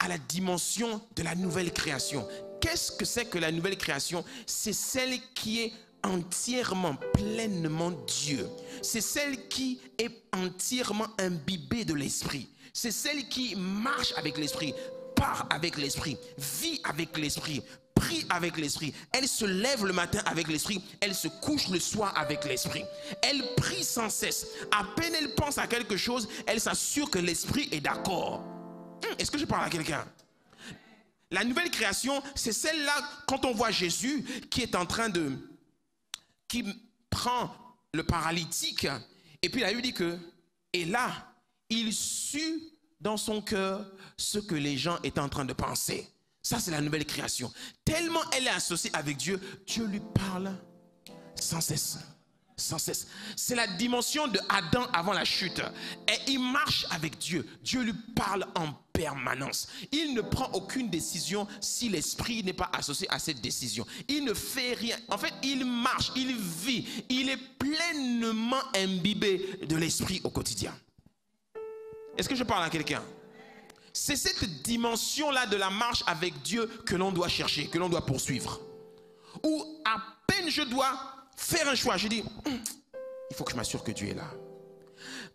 à la dimension de la nouvelle création. Qu'est-ce que c'est que la nouvelle création? C'est celle qui est entièrement, pleinement Dieu. C'est celle qui est entièrement imbibée de l'esprit. C'est celle qui marche avec l'esprit, part avec l'esprit, vit avec l'esprit, prie avec l'esprit. Elle se lève le matin avec l'esprit, elle se couche le soir avec l'esprit. Elle prie sans cesse. À peine elle pense à quelque chose, elle s'assure que l'esprit est d'accord. Est-ce que je parle à quelqu'un? La nouvelle création, c'est celle-là, quand on voit Jésus qui est en train de... qui prend le paralytique, et puis il a eu dit que... Et là, il sut dans son cœur ce que les gens étaient en train de penser. Ça, c'est la nouvelle création. Tellement elle est associée avec Dieu, Dieu lui parle sans cesse. Sans cesse. C'est la dimension de Adam avant la chute. Et il marche avec Dieu. Dieu lui parle en permanence. Il ne prend aucune décision si l'esprit n'est pas associé à cette décision. Il ne fait rien. En fait, il marche, il vit. Il est pleinement imbibé de l'esprit au quotidien. Est-ce que je parle à quelqu'un? C'est cette dimension-là de la marche avec Dieu que l'on doit chercher, que l'on doit poursuivre. Où à peine je dois faire un choix, je dis, il faut que je m'assure que Dieu est là.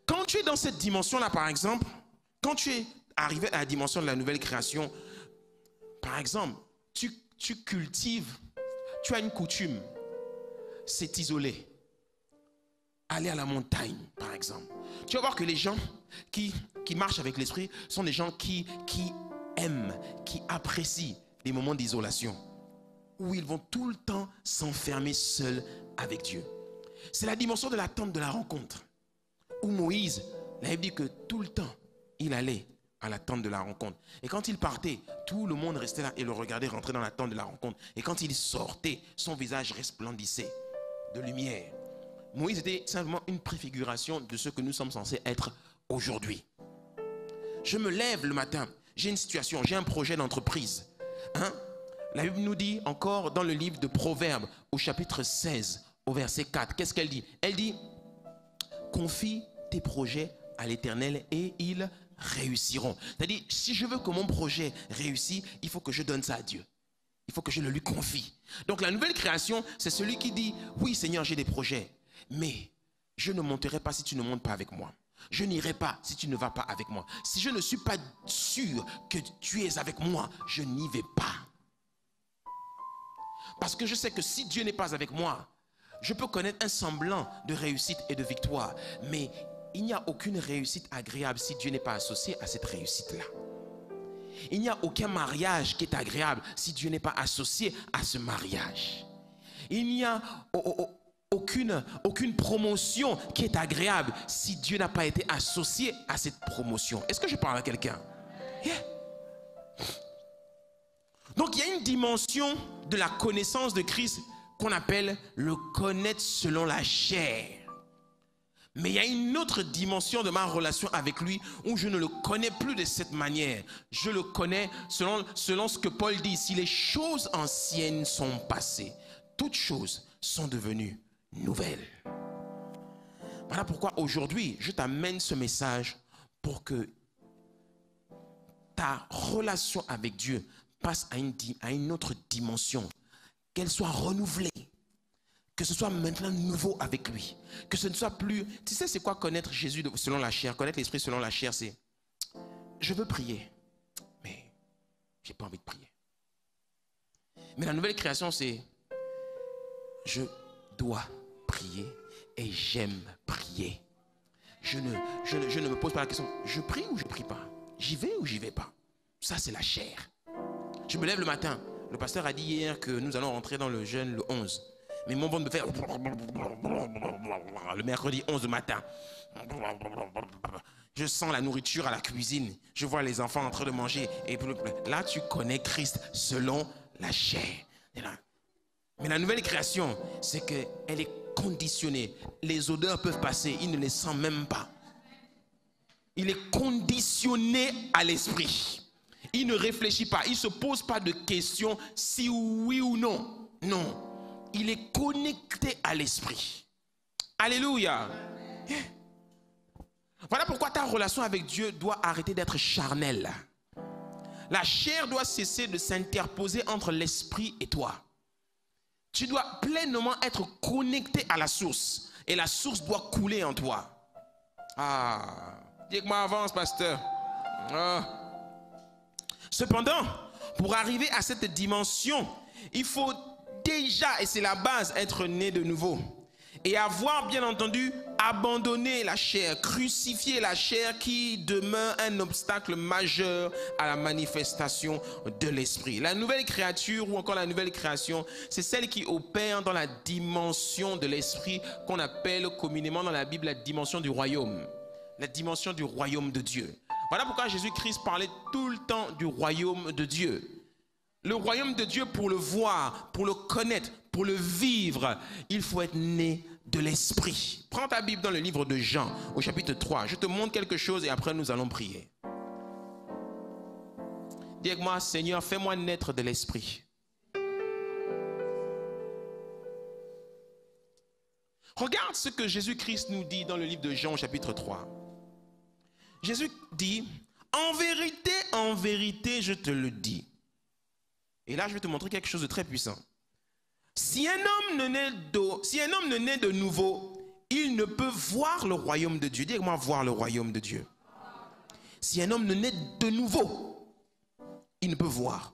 Quand tu es dans cette dimension-là, par exemple, quand tu es arrivé à la dimension de la nouvelle création, par exemple, tu cultives, tu as une coutume, c'est t'isoler. Aller à la montagne, par exemple. Tu vas voir que les gens qui marchent avec l'esprit sont des gens qui aiment, qui apprécient des moments d'isolation, où ils vont tout le temps s'enfermer seuls avec Dieu. C'est la dimension de la tente de la rencontre, où Moïse, la Bible dit que tout le temps, il allait à la tente de la rencontre. Et quand il partait, tout le monde restait là et le regardait rentrer dans la tente de la rencontre. Et quand il sortait, son visage resplendissait de lumière. Moïse était simplement une préfiguration de ce que nous sommes censés être aujourd'hui. Je me lève le matin, j'ai une situation, j'ai un projet d'entreprise. La Bible nous dit encore dans le livre de Proverbes, au chapitre 16, au verset 4, qu'est-ce qu'elle dit? Elle dit, confie tes projets à l'Éternel et ils réussiront. C'est-à-dire, si je veux que mon projet réussisse, il faut que je donne ça à Dieu. Il faut que je le lui confie. Donc la nouvelle création, c'est celui qui dit, oui Seigneur, j'ai des projets, mais je ne monterai pas si tu ne montes pas avec moi. Je n'irai pas si tu ne vas pas avec moi. Si je ne suis pas sûr que tu es avec moi, je n'y vais pas. Parce que je sais que si Dieu n'est pas avec moi, je peux connaître un semblant de réussite et de victoire. Mais il n'y a aucune réussite agréable si Dieu n'est pas associé à cette réussite-là. Il n'y a aucun mariage qui est agréable si Dieu n'est pas associé à ce mariage. Il n'y a aucune promotion qui est agréable si Dieu n'a pas été associé à cette promotion. Est-ce que je parle à quelqu'un? Yeah. Donc il y a une dimension de la connaissance de Christ qu'on appelle le connaître selon la chair. Mais il y a une autre dimension de ma relation avec lui où je ne le connais plus de cette manière. Je le connais selon ce que Paul dit. Si les choses anciennes sont passées, toutes choses sont devenues nouvelles. Voilà pourquoi aujourd'hui, je t'amène ce message pour que ta relation avec Dieu passe à une autre dimension, qu'elle soit renouvelée, que ce soit maintenant nouveau avec lui, que ce ne soit plus... Tu sais c'est quoi connaître Jésus selon la chair, connaître l'esprit selon la chair, c'est je veux prier, mais je n'ai pas envie de prier. Mais la nouvelle création, c'est je dois prier et j'aime prier. Je ne me pose pas la question, je prie ou je ne prie pas? J'y vais ou j'y vais pas? Ça, c'est la chair. Je me lève le matin. Le pasteur a dit hier que nous allons rentrer dans le jeûne le 11. Mais mon ventre me fait... Le mercredi 11 du matin. Je sens la nourriture à la cuisine. Je vois les enfants en train de manger. Et là, tu connais Christ selon la chair. Mais la nouvelle création, c'est qu'elle est conditionnée. Les odeurs peuvent passer. Il ne les sent même pas. Il est conditionné à l'esprit. Il ne réfléchit pas. Il ne se pose pas de questions si oui ou non. Non. il est connecté à l'esprit. Alléluia. Voilà pourquoi ta relation avec Dieu doit arrêter d'être charnelle. La chair doit cesser de s'interposer entre l'esprit et toi. Tu dois pleinement être connecté à la source. Et la source doit couler en toi. Ah, dis-moi avance, pasteur. Ah. Cependant, pour arriver à cette dimension, il faut déjà, et c'est la base, être né de nouveau. Et avoir bien entendu abandonné la chair, crucifié la chair qui demeure un obstacle majeur à la manifestation de l'esprit. La nouvelle créature ou encore la nouvelle création, c'est celle qui opère dans la dimension de l'esprit qu'on appelle communément dans la Bible la dimension du royaume. La dimension du royaume de Dieu. Voilà pourquoi Jésus-Christ parlait tout le temps du royaume de Dieu. Le royaume de Dieu, pour le voir, pour le connaître, pour le vivre, il faut être né de l'esprit. Prends ta Bible dans le livre de Jean, au chapitre 3. Je te montre quelque chose et après nous allons prier. Dis avec moi, Seigneur, fais-moi naître de l'esprit. Regarde ce que Jésus-Christ nous dit dans le livre de Jean, au chapitre 3. Jésus dit, en vérité, je te le dis. Et là, je vais te montrer quelque chose de très puissant. Si un homme ne naît de nouveau, il ne peut voir le royaume de Dieu. Dis avec moi, voir le royaume de Dieu. Si un homme ne naît de nouveau, il ne peut voir.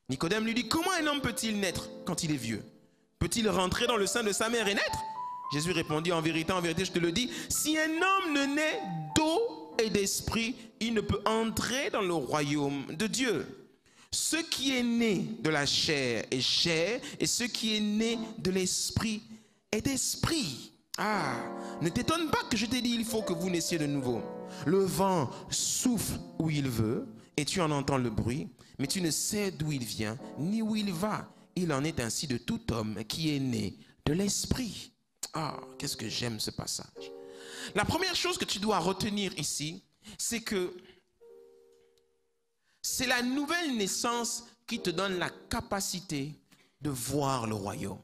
Nicodème lui dit, comment un homme peut-il naître quand il est vieux? Peut-il rentrer dans le sein de sa mère et naître? Jésus répondit, en vérité, je te le dis, si un homme ne naît d'eau et d'esprit, il ne peut entrer dans le royaume de Dieu. Ce qui est né de la chair est chair, et ce qui est né de l'esprit est esprit. Ah, ne t'étonne pas que je t'ai dit, il faut que vous naissiez de nouveau. Le vent souffle où il veut, et tu en entends le bruit, mais tu ne sais d'où il vient, ni où il va. Il en est ainsi de tout homme qui est né de l'esprit. Ah, qu'est-ce que j'aime ce passage. La première chose que tu dois retenir ici, c'est que c'est la nouvelle naissance qui te donne la capacité de voir le royaume.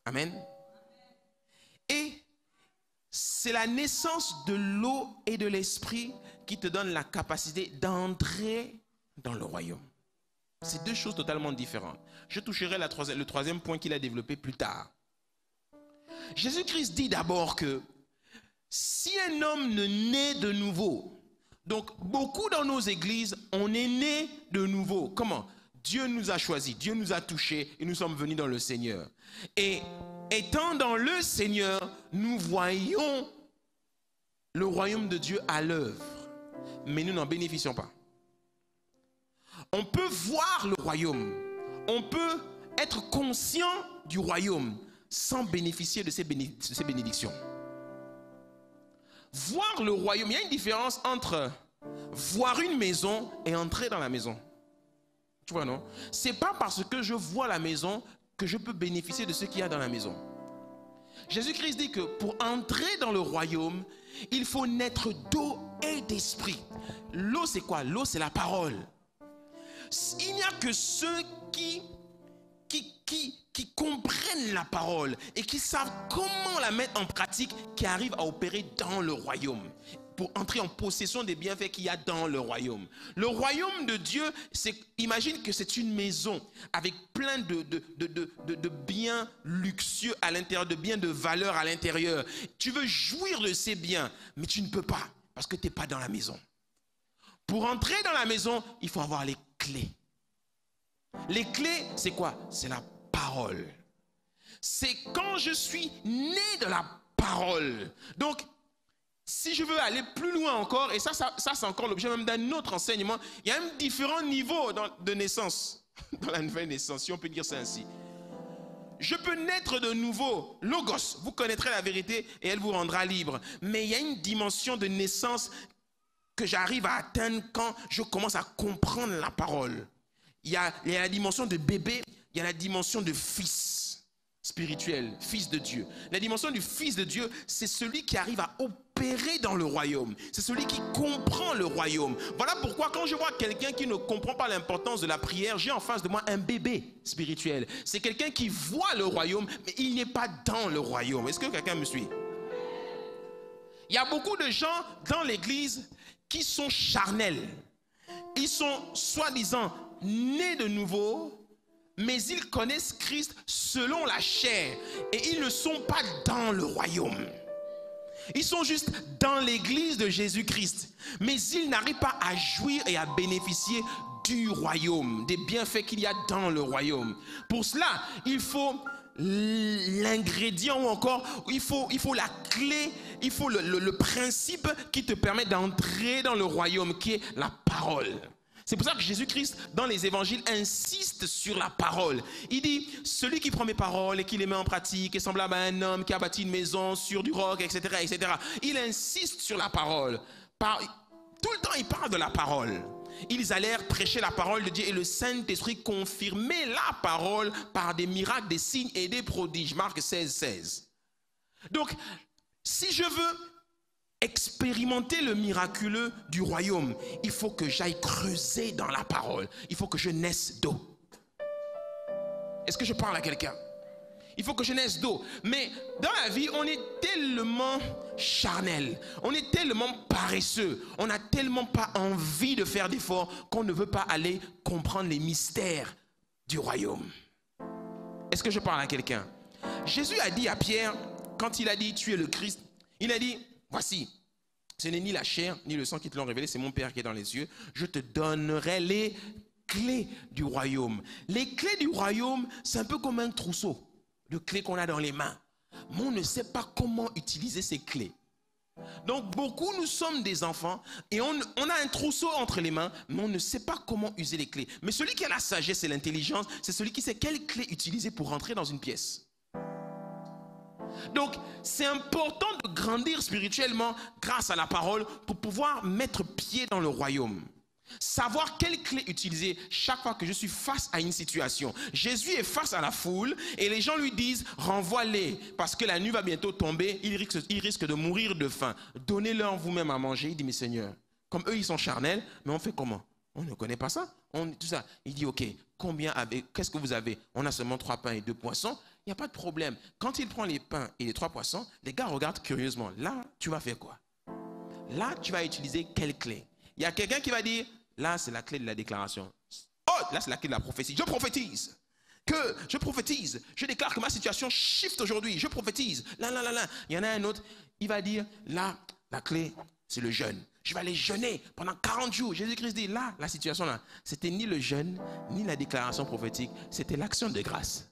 Amen. Et c'est la naissance de l'eau et de l'esprit qui te donne la capacité d'entrer dans le royaume. C'est deux choses totalement différentes. Je toucherai le troisième point qu'il a développé plus tard. Jésus-Christ dit d'abord que si un homme ne naît de nouveau, donc beaucoup dans nos églises, on est né de nouveau. Comment? Dieu nous a choisis, Dieu nous a touchés et nous sommes venus dans le Seigneur. Et étant dans le Seigneur, nous voyons le royaume de Dieu à l'œuvre, mais nous n'en bénéficions pas. On peut voir le royaume, on peut être conscient du royaume sans bénéficier de ces bénédictions. Voir le royaume, il y a une différence entre voir une maison et entrer dans la maison. Tu vois, non? C'est pas parce que je vois la maison que je peux bénéficier de ce qu'il y a dans la maison. Jésus-Christ dit que pour entrer dans le royaume, il faut naître d'eau et d'esprit. L'eau, c'est quoi? L'eau, c'est la parole. Il n'y a que ceux qui comprennent la parole et qui savent comment la mettre en pratique, qui arrivent à opérer dans le royaume, pour entrer en possession des bienfaits qu'il y a dans le royaume. Le royaume de Dieu, imagine que c'est une maison avec plein de biens luxueux à l'intérieur, de biens de valeur à l'intérieur. Tu veux jouir de ces biens, mais tu ne peux pas, parce que tu n'es pas dans la maison. Pour entrer dans la maison, il faut avoir les clés. Les clés, c'est quoi? C'est la parole. C'est quand je suis né de la parole. Donc, si je veux aller plus loin encore, et ça c'est encore l'objet même d'un autre enseignement, il y a un différent niveau de naissance, dans la nouvelle naissance, si on peut dire ça ainsi. Je peux naître de nouveau, logos, vous connaîtrez la vérité et elle vous rendra libre. Mais il y a une dimension de naissance que j'arrive à atteindre quand je commence à comprendre la parole. Il y a la dimension de bébé, il y a la dimension de fils. spirituel, fils de Dieu. La dimension du fils de Dieu, c'est celui qui arrive à opérer dans le royaume. C'est celui qui comprend le royaume. Voilà pourquoi quand je vois quelqu'un qui ne comprend pas l'importance de la prière, j'ai en face de moi un bébé spirituel. C'est quelqu'un qui voit le royaume, mais il n'est pas dans le royaume. Est-ce que quelqu'un me suit? Il y a beaucoup de gens dans l'église qui sont charnels. Ils sont soi-disant nés de nouveau, mais ils connaissent Christ selon la chair et ils ne sont pas dans le royaume. Ils sont juste dans l'église de Jésus-Christ, mais ils n'arrivent pas à jouir et à bénéficier du royaume, des bienfaits qu'il y a dans le royaume. Pour cela, il faut l'ingrédient ou encore, il faut la clé, il faut le principe qui te permet d'entrer dans le royaume, qui est la parole. C'est pour ça que Jésus-Christ, dans les évangiles, insiste sur la parole. Il dit, celui qui prend mes paroles et qui les met en pratique est semblable à un homme qui a bâti une maison sur du roc, etc., etc. Il insiste sur la parole. Tout le temps, il parle de la parole. Ils allèrent prêcher la parole de Dieu et le Saint-Esprit confirmait la parole par des miracles, des signes et des prodiges. Marc 16, 16. Donc, si je veux expérimenter le miraculeux du royaume, il faut que j'aille creuser dans la parole. Il faut que je naisse d'eau. Est-ce que je parle à quelqu'un? Il faut que je naisse d'eau. Mais dans la vie, on est tellement charnel, on est tellement paresseux, on n'a tellement pas envie de faire d'efforts qu'on ne veut pas aller comprendre les mystères du royaume. Est-ce que je parle à quelqu'un? Jésus a dit à Pierre, quand il a dit tu es le Christ, il a dit voici, ce n'est ni la chair ni le sang qui te l'ont révélé, c'est mon Père qui est dans les cieux. Je te donnerai les clés du royaume. Les clés du royaume, c'est un peu comme un trousseau de clés qu'on a dans les mains. Mais on ne sait pas comment utiliser ces clés. Donc beaucoup, nous sommes des enfants et on a un trousseau entre les mains, mais on ne sait pas comment user les clés. Mais celui qui a la sagesse et l'intelligence, c'est celui qui sait quelle clé utiliser pour rentrer dans une pièce. Donc, c'est important de grandir spirituellement grâce à la parole pour pouvoir mettre pied dans le royaume. Savoir quelle clé utiliser chaque fois que je suis face à une situation. Jésus est face à la foule et les gens lui disent « renvoie-les parce que la nuit va bientôt tomber, ils risquent de mourir de faim. Donnez-leur vous-même à manger. » Il dit « mais Seigneur, comme eux ils sont charnels, mais on fait comment? On ne connaît pas ça. Tout ça. » Il dit « ok, qu'est-ce que vous avez? On a seulement 3 pains et 2 poissons. » Il n'y a pas de problème. Quand il prend les pains et les 3 poissons, les gars regardent curieusement. Là, tu vas faire quoi? Là, tu vas utiliser quelle clé? Il y a quelqu'un qui va dire, là, c'est la clé de la déclaration. Oh, là, c'est la clé de la prophétie. Je prophétise. Je déclare que ma situation shift aujourd'hui. Je prophétise. Là. Il y en a un autre, il va dire, là, la clé, c'est le jeûne. Je vais aller jeûner pendant 40 jours. Jésus-Christ dit, là, la situation là, c'était ni le jeûne, ni la déclaration prophétique, c'était l'action de grâce.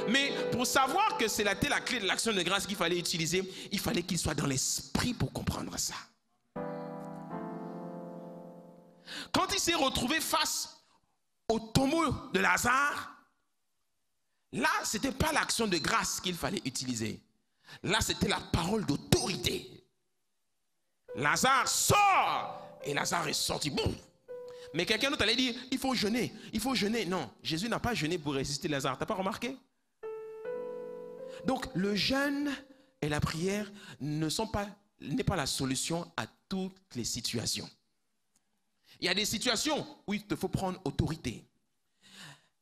Mais pour savoir que c'était la clé de l'action de grâce qu'il fallait utiliser, il fallait qu'il soit dans l'esprit pour comprendre ça. Quand il s'est retrouvé face au tombeau de Lazare, là, ce n'était pas l'action de grâce qu'il fallait utiliser. Là, c'était la parole d'autorité. Lazare sort et Lazare est sorti. Boum. Mais quelqu'un d'autre allait dire, il faut jeûner. Non, Jésus n'a pas jeûné pour résister Lazare. Tu n'as pas remarqué? Donc, le jeûne et la prière n'est pas la solution à toutes les situations. Il y a des situations où il te faut prendre autorité.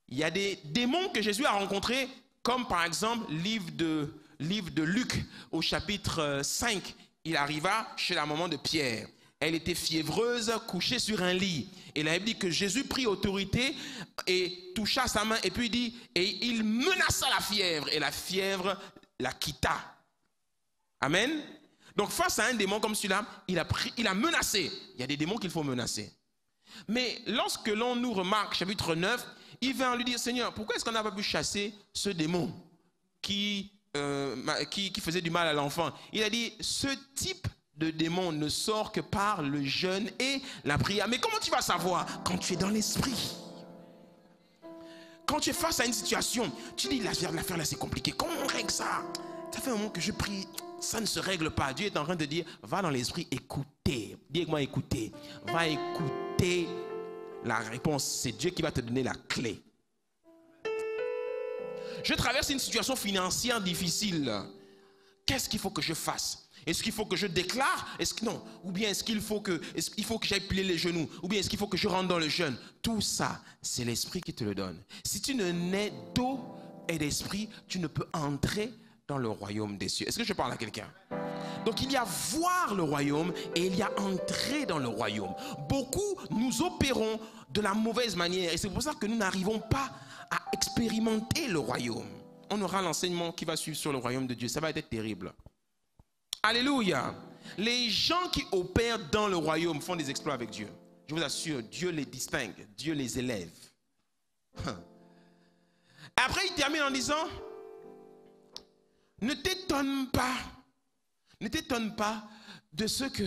Il y a des démons que Jésus a rencontrés, comme par exemple livre de Luc au chapitre 5. Il arriva chez la maman de Pierre. Elle était fiévreuse, couchée sur un lit. Et la Bible dit que Jésus prit autorité et toucha sa main. Et puis il dit, et il menaça la fièvre. Et la fièvre la quitta. Amen. Donc face à un démon comme celui-là, il a menacé. Il y a des démons qu'il faut menacer. Mais lorsque l'on nous remarque, chapitre 9, il vient lui dire, Seigneur, pourquoi est-ce qu'on n'a pas pu chasser ce démon qui faisait du mal à l'enfant? Il a dit, ce type de démon ne sort que par le jeûne et la prière. Mais comment tu vas savoir? Quand tu es dans l'esprit. Quand tu es face à une situation, tu dis, l'affaire là c'est compliqué. Comment on règle ça? Ça fait un moment que je prie, ça ne se règle pas. Dieu est en train de dire, va dans l'esprit, écoutez. Dis avec moi, écoutez. Va écouter la réponse. C'est Dieu qui va te donner la clé. Je traverse une situation financière difficile. Qu'est-ce qu'il faut que je fasse? Est-ce qu'il faut que je déclare? Est-ce que non? Ou bien est-ce qu'il faut que j'aille plier les genoux? Ou bien est-ce qu'il faut que je rentre dans le jeûne? Tout ça, c'est l'Esprit qui te le donne. Si tu ne nais d'eau et d'esprit, tu ne peux entrer dans le royaume des cieux. Est-ce que je parle à quelqu'un? Donc il y a voir le royaume et il y a entrer dans le royaume. Beaucoup nous opérons de la mauvaise manière et c'est pour ça que nous n'arrivons pas à expérimenter le royaume. On aura l'enseignement qui va suivre sur le royaume de Dieu. Ça va être terrible. Alléluia. Les gens qui opèrent dans le royaume font des exploits avec Dieu. Je vous assure, Dieu les distingue, Dieu les élève. Après, il termine en disant, ne t'étonne pas de ce que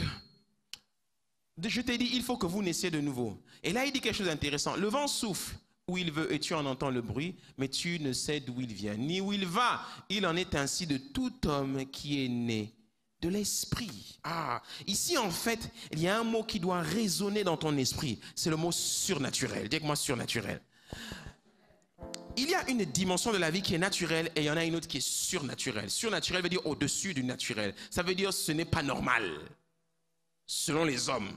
je t'ai dit, il faut que vous naissiez de nouveau. Et là, il dit quelque chose d'intéressant. Le vent souffle où il veut et tu en entends le bruit, mais tu ne sais d'où il vient, ni où il va. Il en est ainsi de tout homme qui est né de l'esprit. Ah, ici en fait, il y a un mot qui doit résonner dans ton esprit. C'est le mot surnaturel. Dis-moi moi surnaturel. Il y a une dimension de la vie qui est naturelle et il y en a une autre qui est surnaturelle. Surnaturel veut dire au-dessus du naturel. Ça veut dire ce n'est pas normal, selon les hommes.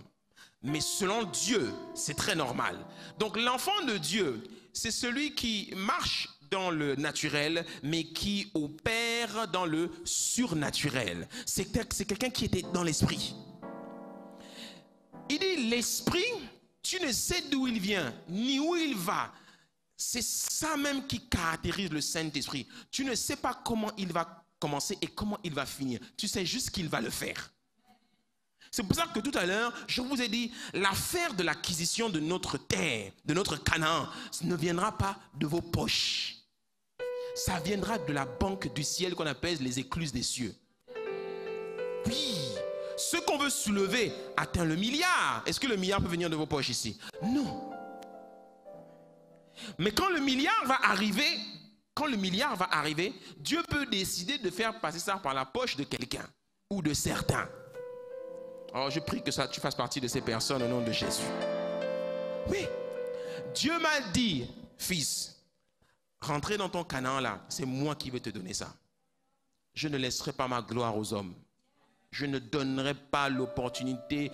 Mais selon Dieu, c'est très normal. Donc l'enfant de Dieu, c'est celui qui marche dans le naturel, mais qui opère dans le surnaturel. C'est quelqu'un qui était dans l'esprit. Il dit l'esprit, tu ne sais d'où il vient, ni où il va. C'est ça même qui caractérise le Saint-Esprit. Tu ne sais pas comment il va commencer et comment il va finir. Tu sais juste qu'il va le faire. C'est pour ça que tout à l'heure, je vous ai dit, l'affaire de l'acquisition de notre terre, de notre Canaan, ne viendra pas de vos poches. Ça viendra de la banque du ciel qu'on appelle les écluses des cieux. Oui, ce qu'on veut soulever atteint le milliard. Est-ce que le milliard peut venir de vos poches ici? Non. Mais quand le milliard va arriver, Dieu peut décider de faire passer ça par la poche de quelqu'un ou de certains. Alors je prie que tu fasses partie de ces personnes au nom de Jésus. Oui, Dieu m'a dit, fils, rentrer dans ton Canaan là, c'est moi qui vais te donner ça. Je ne laisserai pas ma gloire aux hommes. Je ne donnerai pas l'opportunité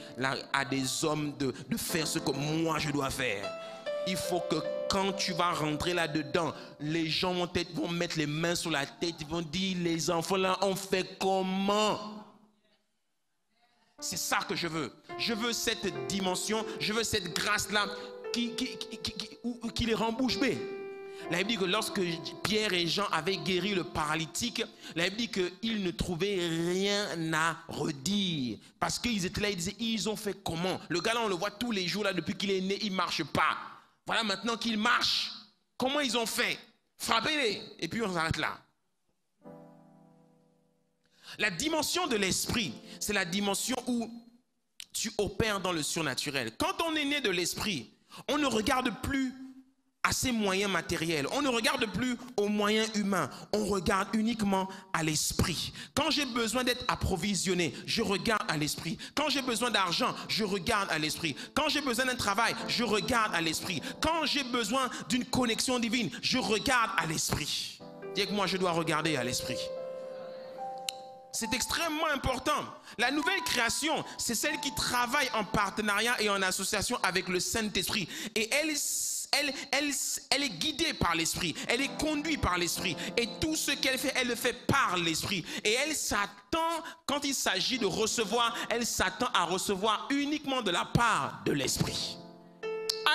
à des hommes de faire ce que moi je dois faire. Il faut que quand tu vas rentrer là-dedans, les gens vont mettre les mains sur la tête, ils vont dire, les enfants là, on fait comment? C'est ça que je veux. Je veux cette dimension, je veux cette grâce-là qui les rend bouche bée. La Bible dit que lorsque Pierre et Jean avaient guéri le paralytique, la Bible dit qu'ils ne trouvaient rien à redire. Parce qu'ils étaient là, ils disaient, ils ont fait comment? Le gars là, on le voit tous les jours là, depuis qu'il est né, il ne marche pas. Voilà maintenant qu'il marche. Comment ils ont fait? Frappez-les. Et puis on s'arrête là. La dimension de l'esprit, c'est la dimension où tu opères dans le surnaturel. Quand on est né de l'esprit, on ne regarde plus à ses moyens matériels. On ne regarde plus aux moyens humains. On regarde uniquement à l'esprit. Quand j'ai besoin d'être approvisionné, je regarde à l'esprit. Quand j'ai besoin d'argent, je regarde à l'esprit. Quand j'ai besoin d'un travail, je regarde à l'esprit. Quand j'ai besoin d'une connexion divine, je regarde à l'esprit. Dis que moi, je dois regarder à l'esprit. C'est extrêmement important. La nouvelle création, c'est celle qui travaille en partenariat et en association avec le Saint-Esprit. Et elle est guidée par l'Esprit. Elle est conduite par l'Esprit. Et tout ce qu'elle fait, elle le fait par l'Esprit. Et elle s'attend, quand il s'agit de recevoir, elle s'attend à recevoir uniquement de la part de l'Esprit.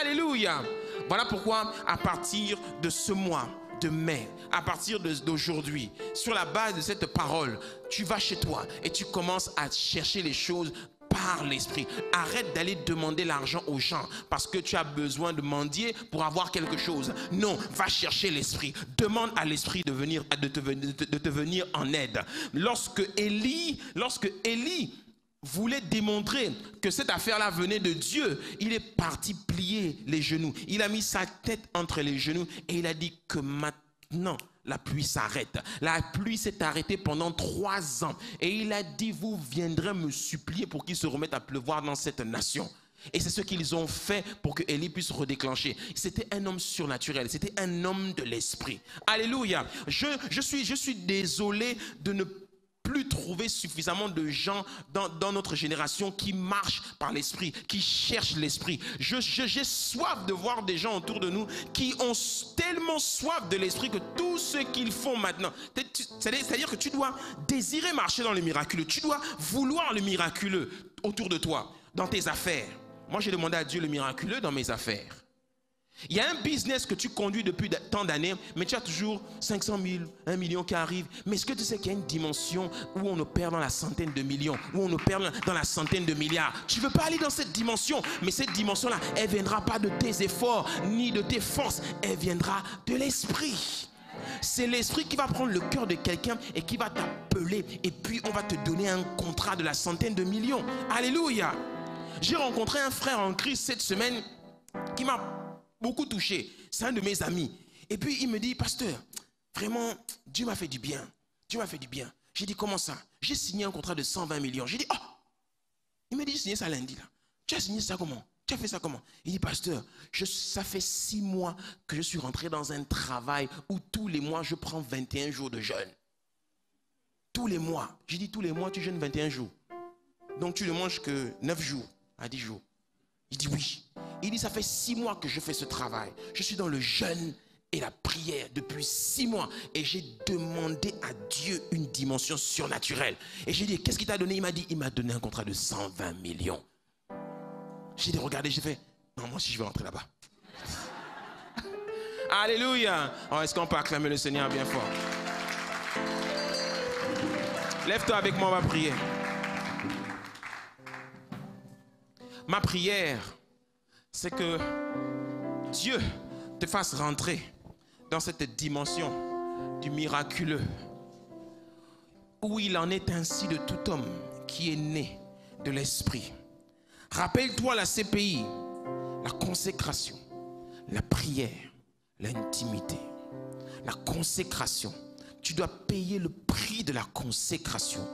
Alléluia. Voilà pourquoi, à partir de ce mois de mai, à partir d'aujourd'hui, sur la base de cette parole, tu vas chez toi et tu commences à chercher les choses par l'esprit. Arrête d'aller demander l'argent aux gens parce que tu as besoin de mendier pour avoir quelque chose. Non, va chercher l'esprit. Demande à l'esprit de te venir en aide. Lorsque Élie voulait démontrer que cette affaire-là venait de Dieu, il est parti plier les genoux. Il a mis sa tête entre les genoux et il a dit que maintenant, la pluie s'arrête. La pluie s'est arrêtée pendant 3 ans. Et il a dit, vous viendrez me supplier pour qu'il se remette à pleuvoir dans cette nation. Et c'est ce qu'ils ont fait pour que Élie puisse redéclencher. C'était un homme surnaturel, c'était un homme de l'esprit. Alléluia. Je suis désolé de ne plus trouver suffisamment de gens dans notre génération qui marchent par l'esprit, qui cherchent l'esprit. J'ai soif de voir des gens autour de nous qui ont tellement soif de l'esprit que tout ce qu'ils font maintenant, c'est-à-dire que tu dois désirer marcher dans le miraculeux, tu dois vouloir le miraculeux autour de toi, dans tes affaires. Moi, j'ai demandé à Dieu le miraculeux dans mes affaires. Il y a un business que tu conduis depuis tant d'années, mais tu as toujours 500 000, 1 million qui arrive. Mais est-ce que tu sais qu'il y a une dimension où on opère dans la centaine de millions, où on opère dans la centaine de milliards? Tu ne veux pas aller dans cette dimension, mais cette dimension-là, elle ne viendra pas de tes efforts, ni de tes forces, elle viendra de l'esprit. C'est l'esprit qui va prendre le cœur de quelqu'un et qui va t'appeler, et puis on va te donner un contrat de la centaine de millions. Alléluia! J'ai rencontré un frère en Christ cette semaine qui m'a beaucoup touché. C'est un de mes amis. Et puis il me dit, pasteur, vraiment, Dieu m'a fait du bien. Dieu m'a fait du bien. J'ai dit, comment ça? J'ai signé un contrat de 120 millions. J'ai dit, oh! Il m'a dit, j'ai signé ça lundi là. Tu as signé ça comment? Tu as fait ça comment? Il dit, pasteur, ça fait 6 mois que je suis rentré dans un travail où tous les mois je prends 21 jours de jeûne. Tous les mois. J'ai dit, tous les mois tu jeûnes 21 jours. Donc tu ne manges que 9 jours à 10 jours. Il dit oui. Il dit, ça fait 6 mois que je fais ce travail. Je suis dans le jeûne et la prière depuis 6 mois. Et j'ai demandé à Dieu une dimension surnaturelle. Et j'ai dit, qu'est-ce qu'il t'a donné? Il m'a dit, il m'a donné un contrat de 120 millions. J'ai dit, regardez, j'ai fait, non, moi aussi je vais rentrer là-bas. Alléluia. Oh, est-ce qu'on peut acclamer le Seigneur bien fort? Lève-toi avec moi, on va prier. Ma prière, c'est que Dieu te fasse rentrer dans cette dimension du miraculeux, où il en est ainsi de tout homme qui est né de l'esprit. Rappelle-toi la CPI, la consécration, la prière, l'intimité, la consécration. Tu dois payer le prix de la consécration.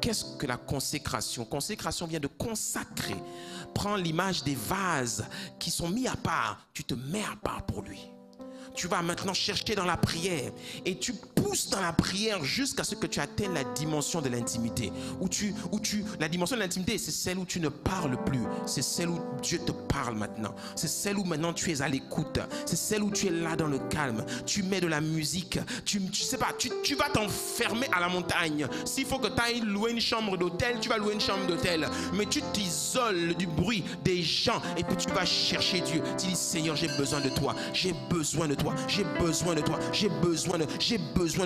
Qu'est-ce que la consécration? Consécration vient de consacrer. Prends l'image des vases qui sont mis à part. Tu te mets à part pour lui. Tu vas maintenant chercher dans la prière et tu pousses dans la prière jusqu'à ce que tu atteignes la dimension de l'intimité. La dimension de l'intimité, c'est celle où tu ne parles plus. C'est celle où Dieu te parle maintenant. C'est celle où maintenant tu es à l'écoute. C'est celle où tu es là dans le calme. Tu mets de la musique. Tu sais pas, tu vas t'enfermer à la montagne. S'il faut que tu ailles louer une chambre d'hôtel, tu vas louer une chambre d'hôtel. Mais tu t'isoles du bruit des gens et puis tu vas chercher Dieu. Tu dis, Seigneur, j'ai besoin de toi. J'ai besoin de toi. J'ai besoin de toi, j'ai besoin de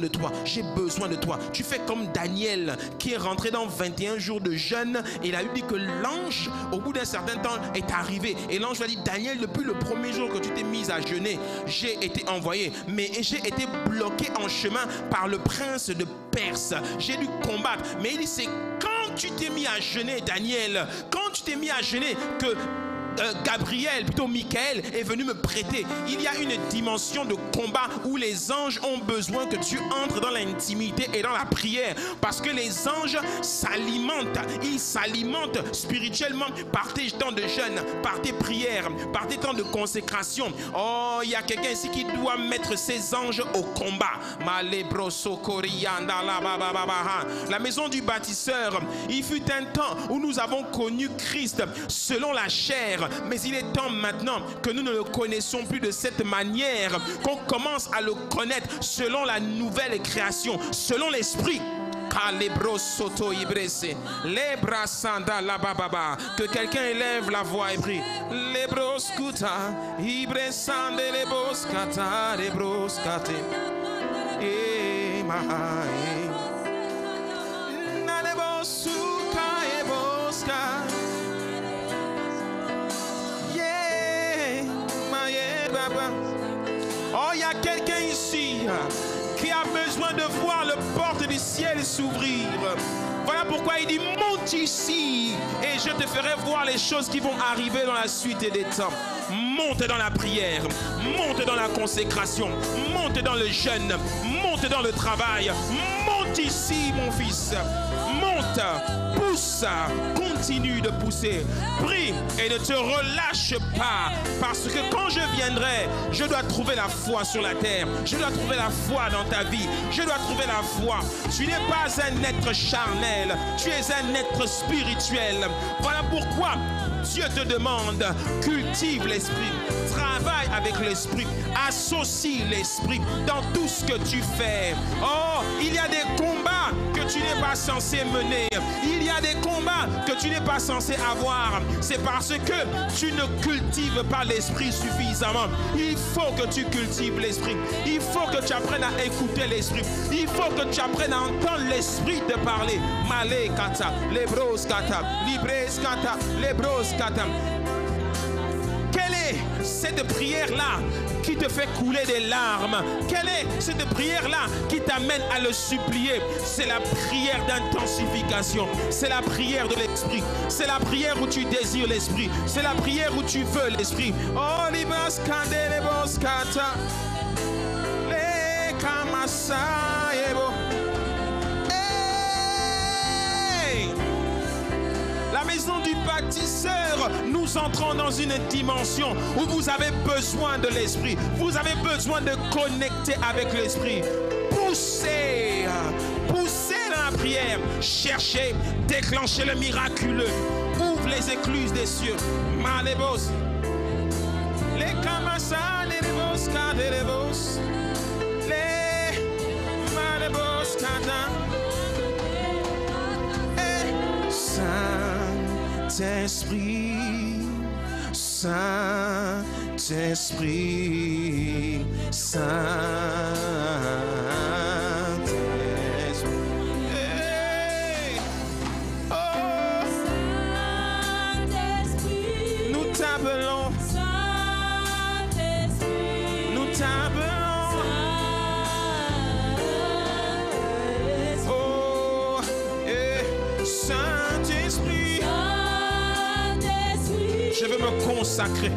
toi, j'ai besoin de toi. Tu fais comme Daniel qui est rentré dans 21 jours de jeûne et il a eu dit que l'ange, au bout d'un certain temps, est arrivé. Et l'ange lui a dit, Daniel, depuis le premier jour que tu t'es mis à jeûner, j'ai été envoyé, mais j'ai été bloqué en chemin par le prince de Perse. J'ai dû combattre. Mais il dit, c'est quand tu t'es mis à jeûner, Daniel, quand tu t'es mis à jeûner que Gabriel, plutôt Michael, est venu me prêter. Il y a une dimension de combat où les anges ont besoin que tu entres dans l'intimité et dans la prière, parce que les anges s'alimentent, ils s'alimentent spirituellement par tes temps de jeûne, par tes prières, par tes temps de consécration. Oh, il y a quelqu'un ici qui doit mettre ses anges au combat. La maison du bâtisseur, il fut un temps où nous avons connu Christ selon la chair. Mais il est temps maintenant que nous ne le connaissons plus de cette manière, qu'on commence à le connaître selon la nouvelle création, selon l'esprit. Que quelqu'un élève la voix et prie. Oh, il y a quelqu'un ici qui a besoin de voir le porte du ciel s'ouvrir. Voilà pourquoi il dit, monte ici et je te ferai voir les choses qui vont arriver dans la suite des temps. Monte dans la prière, monte dans la consécration, monte dans le jeûne, monte dans le travail. Monte ici, mon fils. Monte, pousse, pousse, continue de pousser. Prie et ne te relâche pas, parce que quand je viendrai, je dois trouver la foi sur la terre. Je dois trouver la foi dans ta vie. Je dois trouver la foi. Tu n'es pas un être charnel, tu es un être spirituel. Voilà pourquoi Dieu te demande, cultive l'esprit, travaille avec l'esprit, associe l'esprit dans tout ce que tu fais. Oh, il y a des combats que tu n'es pas censé mener. Il y a des combats que tu n'es pas censé avoir. C'est parce que tu ne cultives pas l'esprit suffisamment. Il faut que tu cultives l'esprit. Il faut que tu apprennes à écouter l'esprit. Il faut que tu apprennes à entendre l'esprit te parler. Malé kata, lebros kata, libres kata, lebros kata. Quelle est cette prière-là qui te fait couler des larmes? Quelle est cette prière-là qui t'amène à le supplier? C'est la prière d'intensification. C'est la prière de l'esprit. C'est la prière où tu désires l'esprit. C'est la prière où tu veux l'esprit. Oh, libas kande lebos kata, le kamasa yebo. La maison du bâtisseur, nous entrons dans une dimension où vous avez besoin de l'esprit. Vous avez besoin de connecter avec l'esprit. Poussez, poussez dans la prière. Cherchez, déclenchez le miraculeux. Ouvre les écluses des cieux. Malébos. Les kamasa, les lebos, kadelebos. Les malébos, kadam. Saint-Esprit, Saint-Esprit, Saint-Esprit. Hey. Oh. Saint-Esprit, nous t'appelons. Saint-Esprit, nous t'appelons. Saint-Esprit. Oh, hey. Saint-Esprit. Je veux me consacrer.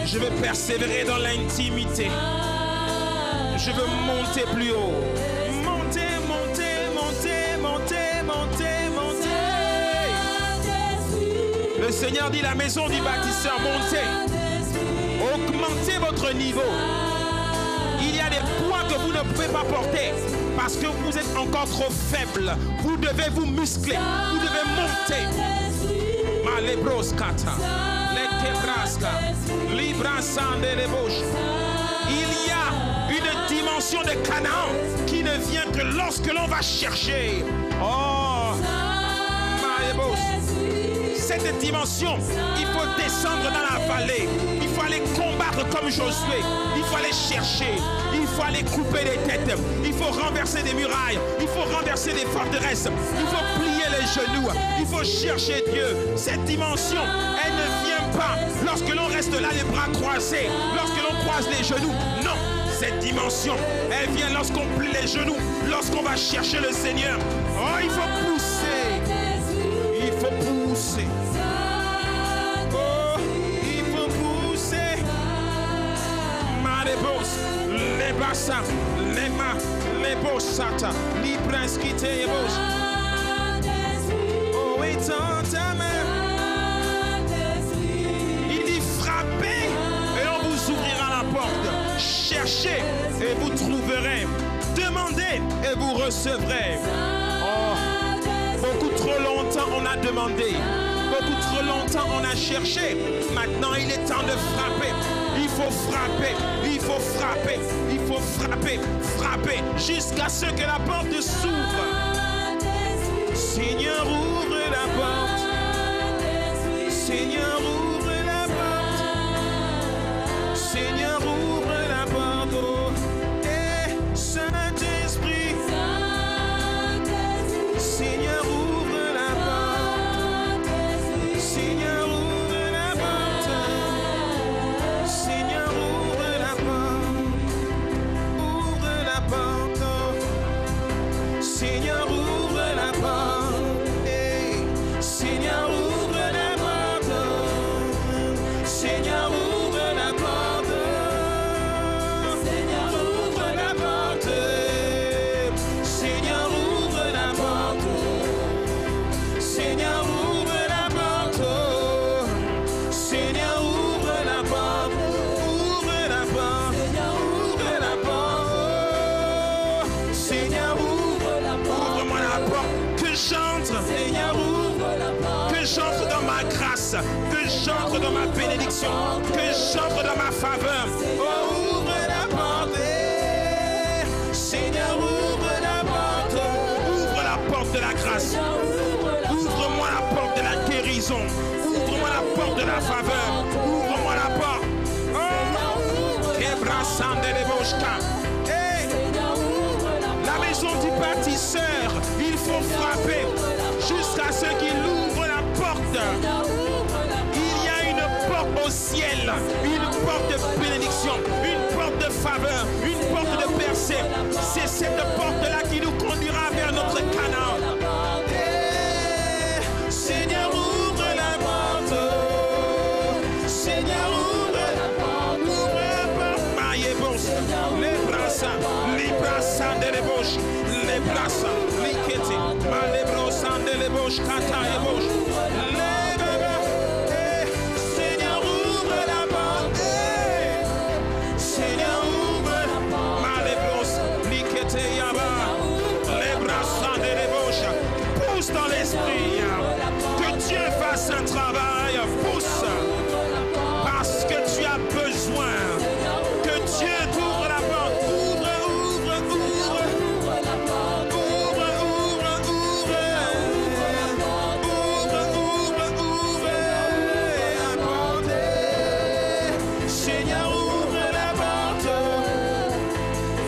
Je veux persévérer dans l'intimité. Je veux monter plus haut. Monter, monter, monter, monter, monter, monter. Le Seigneur dit, la maison du bâtisseur, montez. Augmentez votre niveau. Il y a des poids que vous ne pouvez pas porter parce que vous êtes encore trop faible. Vous devez vous muscler. Vous devez monter. Malebroskata, lekebraska, librasande lebouche. Il y a une dimension de Canaan qui ne vient que lorsque l'on va chercher. Oh, Malebos. Cette dimension, il faut descendre dans la vallée. Il faut aller combattre comme Josué. Il faut aller chercher. Il faut aller couper des têtes. Il faut renverser des murailles. Il faut renverser des forteresses. Il faut plier les genoux. Il faut chercher Dieu. Cette dimension, elle ne vient pas lorsque l'on reste là les bras croisés. Lorsque l'on croise les genoux. Non. Cette dimension, elle vient lorsqu'on plie les genoux. Lorsqu'on va chercher le Seigneur. Oh, il faut pousser. Il faut pousser. Oh, il faut pousser. Malebos, les bassins, les mains, les bossata, les princes qui t'ébauchent. Oh, étends ta main. Il dit frappez et on vous ouvrira la porte. Cherchez et vous trouverez. Demandez et vous recevrez. Oh, beaucoup trop longtemps on a demandé. Beaucoup trop longtemps on a cherché. Maintenant il est temps de frapper. Il faut frapper. Il faut frapper. Il faut frapper. Frapper jusqu'à ce que la porte s'ouvre. Seigneur, ouvre la porte. Seigneur, ouvre la porte. Seigneur, ouvre la porte. Oh. Et Saint-Esprit. Seigneur, ouvre la porte. Seigneur, ouvre la porte. Seigneur, ouvre la porte. Ouvre la porte. Seigneur, ouvre la porte. Hey. Seigneur, ouvre la porte. Seigneur, ouvre la porte. Seigneur, ouvre la porte. Seigneur, ouvre la porte. j'entre, Seigneur, ouvre la porte. que j'entre dans ma grâce, que j'entre dans ma bénédiction, que j'entre dans ma faveur. Oh, ouvre la porte. Seigneur, ouvre la porte. Ouvre la porte de la grâce. Ouvre-moi la porte de la guérison. Ouvre-moi la porte de la faveur. Ouvre-moi la porte. Oh, hey. La maison du bâtisseur, il faut frapper jusqu'à ce qu'il ouvre la porte. Il y a une porte au ciel, une porte de bénédiction, une porte de faveur, une porte de percée. C'est cette porte-là qui nous conduira vers notre Canaan. Hey, Seigneur, ouvre la porte. Seigneur, ouvre la porte. Ouvre la porte. Les brasses de l'ébauche, les brasses, les quêtes, les brosses de l'ébauche, kata ébauche. Les bébés, Seigneur, ouvre la porte. Seigneur, ouvre les brosses, les quêtes, les brasses de l'ébauche. Pousse dans l'esprit, que Dieu fasse un travail, pousse, parce que tu as besoin. Dieu t'ouvre la porte, ouvre, ouvre, ouvre, ouvre la porte, ouvre, ouvre, ouvre, ouvre, ouvre, ouvre la porte. Seigneur, ouvre la porte.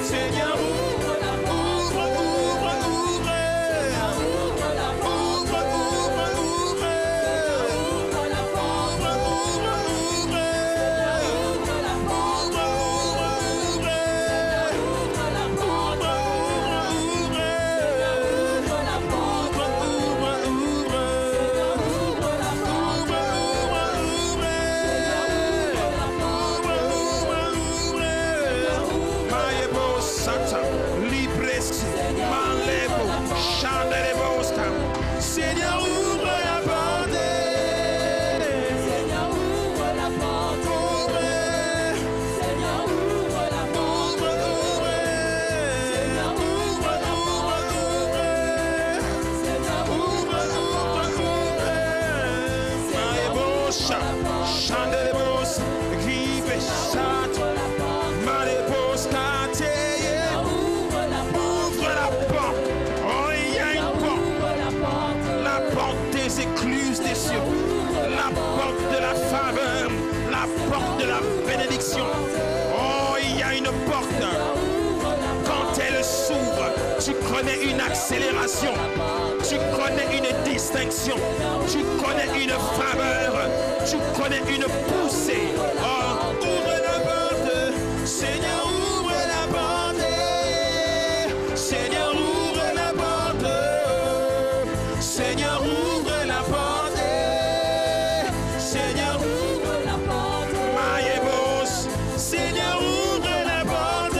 Seigneur, ouvre la porte, ouvre, ouvre, ouvre, ouvre la porte, ouvre, ouvre, ouvre, ouvre la porte, ouvre, ouvre, ouvre, ouvre la porte. Seigneur, ouvre la porte. Seigneur, ouvre la porte. Ouvre. Seigneur, ouvre la porte. Ouvre. Seigneur, ouvre, ouvre, ouvre. Seigneur, ouvre, ouvre, ouvre. Maébosha, chandelebos, gribe, chat, malébos, kateye. Ouvre la porte. Oh, il y a une porte. La porte des écluses des cieux, la porte de la faveur, la porte de la bénédiction. Oh, il y a une porte. Quand elle s'ouvre, tu connais une accélération, tu connais une distinction, tu connais une faveur, tu connais une poussée. Oh, ouvre la porte, Seigneur, ouvre la porte. Seigneur, ouvre la porte. Seigneur, ouvre la porte. Seigneur, ouvre la porte. Maïebos, Seigneur, ouvre la porte.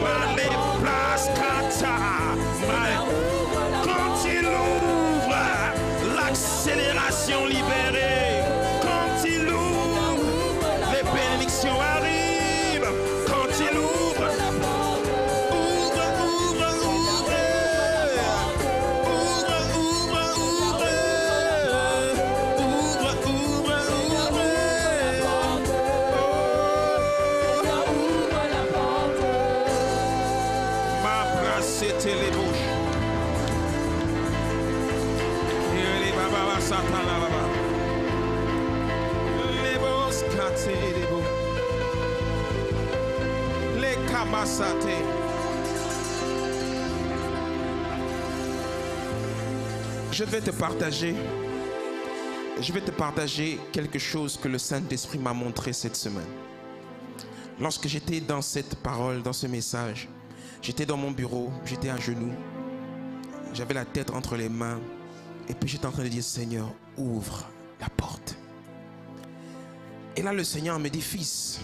Malé place kata. Quand il ouvre, l'accélération libérée. Quand il ouvre, les bénédictions arrivent. Quand il ouvre, ouvre, ouvre, ouvre. C'était les bouches. Et les babas satan là-bas. Les bosses cassés, les beaux. Les camassatés. Je vais te partager quelque chose que le Saint-Esprit m'a montré cette semaine. Lorsque j'étais dans cette parole, dans ce message, j'étais dans mon bureau, j'étais à genoux, j'avais la tête entre les mains, et puis j'étais en train de dire, Seigneur, ouvre la porte. Et là, le Seigneur me dit, fils,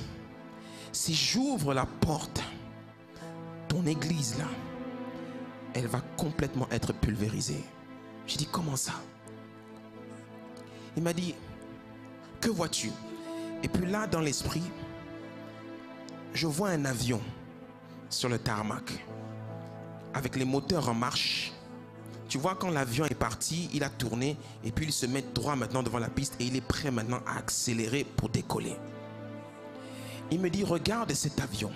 si j'ouvre la porte, ton église là, elle va complètement être pulvérisée. J'ai dit, comment ça? Il m'a dit, que vois-tu? Et puis là, dans l'esprit, je vois un avion sur le tarmac. avec les moteurs en marche. Tu vois, quand l'avion est parti, il a tourné et puis il se met droit maintenant devant la piste et il est prêt maintenant à accélérer pour décoller. Il me dit, regarde cet avion.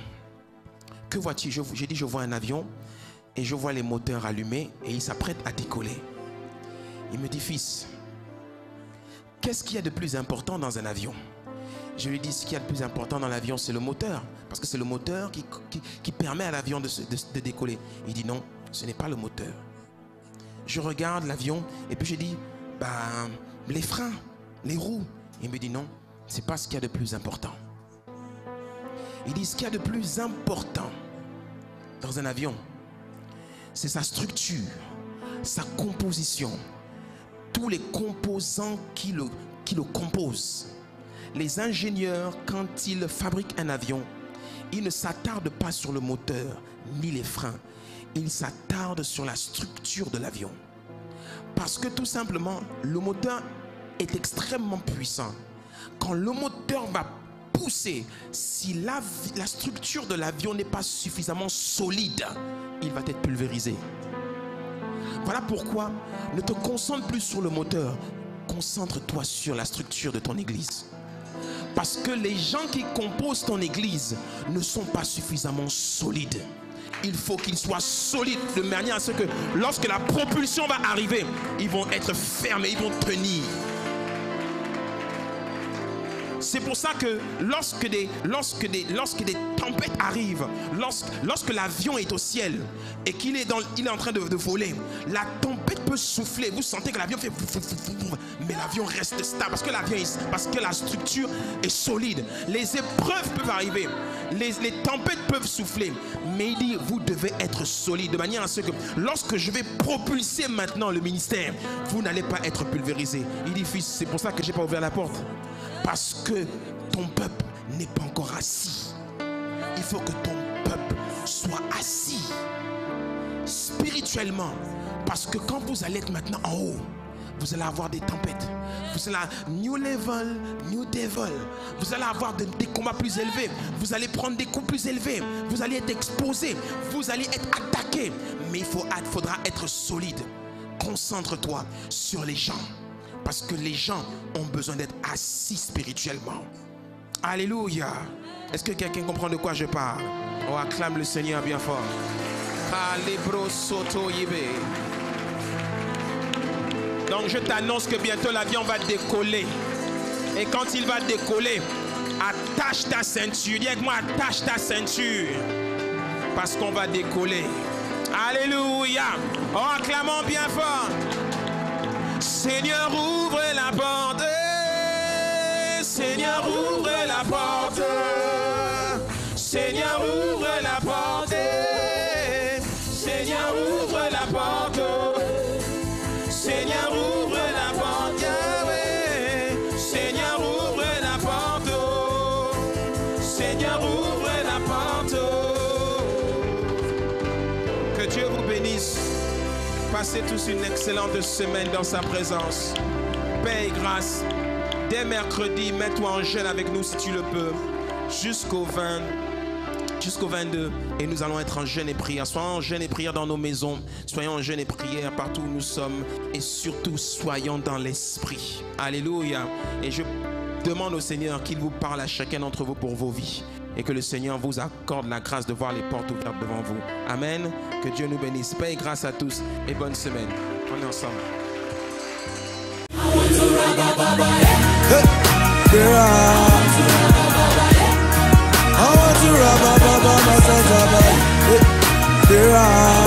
Que vois-tu? J'ai dit, je vois un avion et je vois les moteurs allumés et il s'apprête à décoller. Il me dit, fils, qu'est-ce qu'il y a de plus important dans un avion? Je lui dis, ce qu'il y a de plus important dans l'avion, c'est le moteur. Parce que c'est le moteur qui permet à l'avion de décoller. Il dit, non, ce n'est pas le moteur. Je regarde l'avion et puis je dis, les freins, les roues. Il me dit, non, ce n'est pas ce qu'il y a de plus important. Il dit, ce qu'il y a de plus important dans un avion, c'est sa structure, sa composition, tous les composants qui le composent. Les ingénieurs, quand ils fabriquent un avion, ils ne s'attardent pas sur le moteur ni les freins. Ils s'attardent sur la structure de l'avion. Parce que tout simplement, le moteur est extrêmement puissant. Quand le moteur va pousser, si la structure de l'avion n'est pas suffisamment solide, il va être pulvérisé. Voilà pourquoi ne te concentre plus sur le moteur, concentre-toi sur la structure de ton église. Parce que les gens qui composent ton église ne sont pas suffisamment solides. Il faut qu'ils soient solides de manière à ce que lorsque la propulsion va arriver, ils vont être fermés, ils vont tenir. C'est pour ça que lorsque des tempêtes arrivent, lorsque l'avion est au ciel et qu'il est en train de voler, la tempête peut souffler. Vous sentez que l'avion fait mais l'avion reste stable parce que la structure est solide. Les épreuves peuvent arriver, les tempêtes peuvent souffler, mais il dit vous devez être solide de manière à ce que lorsque je vais propulser maintenant le ministère, vous n'allez pas être pulvérisé. Il dit fils, c'est pour ça que j'ai pas ouvert la porte. Parce que ton peuple n'est pas encore assis. Il faut que ton peuple soit assis spirituellement. Parce que quand vous allez être maintenant en haut, vous allez avoir des tempêtes. Vous allez new level, new devil. Vous allez avoir des combats plus élevés. Vous allez prendre des coups plus élevés. Vous allez être exposé. Vous allez être attaqué. Mais il faudra être solide. Concentre-toi sur les gens. Parce que les gens ont besoin d'être assis spirituellement. Alléluia. Est-ce que quelqu'un comprend de quoi je parle? On acclame le Seigneur bien fort. Donc je t'annonce que bientôt l'avion va décoller. Et quand il va décoller, attache ta ceinture. Dis avec moi, attache ta ceinture. Parce qu'on va décoller. Alléluia. Oh, acclamons bien fort. Seigneur, ouvre la porte. Seigneur, ouvre la porte. Seigneur, ouvre la porte. Seigneur, ouvre la porte. Seigneur, ouvre la porte. Yahweh. Seigneur, ouvre la porte. Seigneur, ouvre la porte. Que Dieu vous bénisse. Passez tous une excellente semaine dans sa présence. Paix et grâce. Dès mercredi, mets-toi en jeûne avec nous si tu le peux. Jusqu'au 22. Et nous allons être en jeûne et prière. Soyons en jeûne et prière dans nos maisons. Soyons en jeûne et prière partout où nous sommes. Et surtout, soyons dans l'esprit. Alléluia. Et je demande au Seigneur qu'il vous parle à chacun d'entre vous pour vos vies. Et que le Seigneur vous accorde la grâce de voir les portes ouvertes devant vous. Amen. Que Dieu nous bénisse. Paix et grâce à tous. Et bonne semaine. On est ensemble. I want to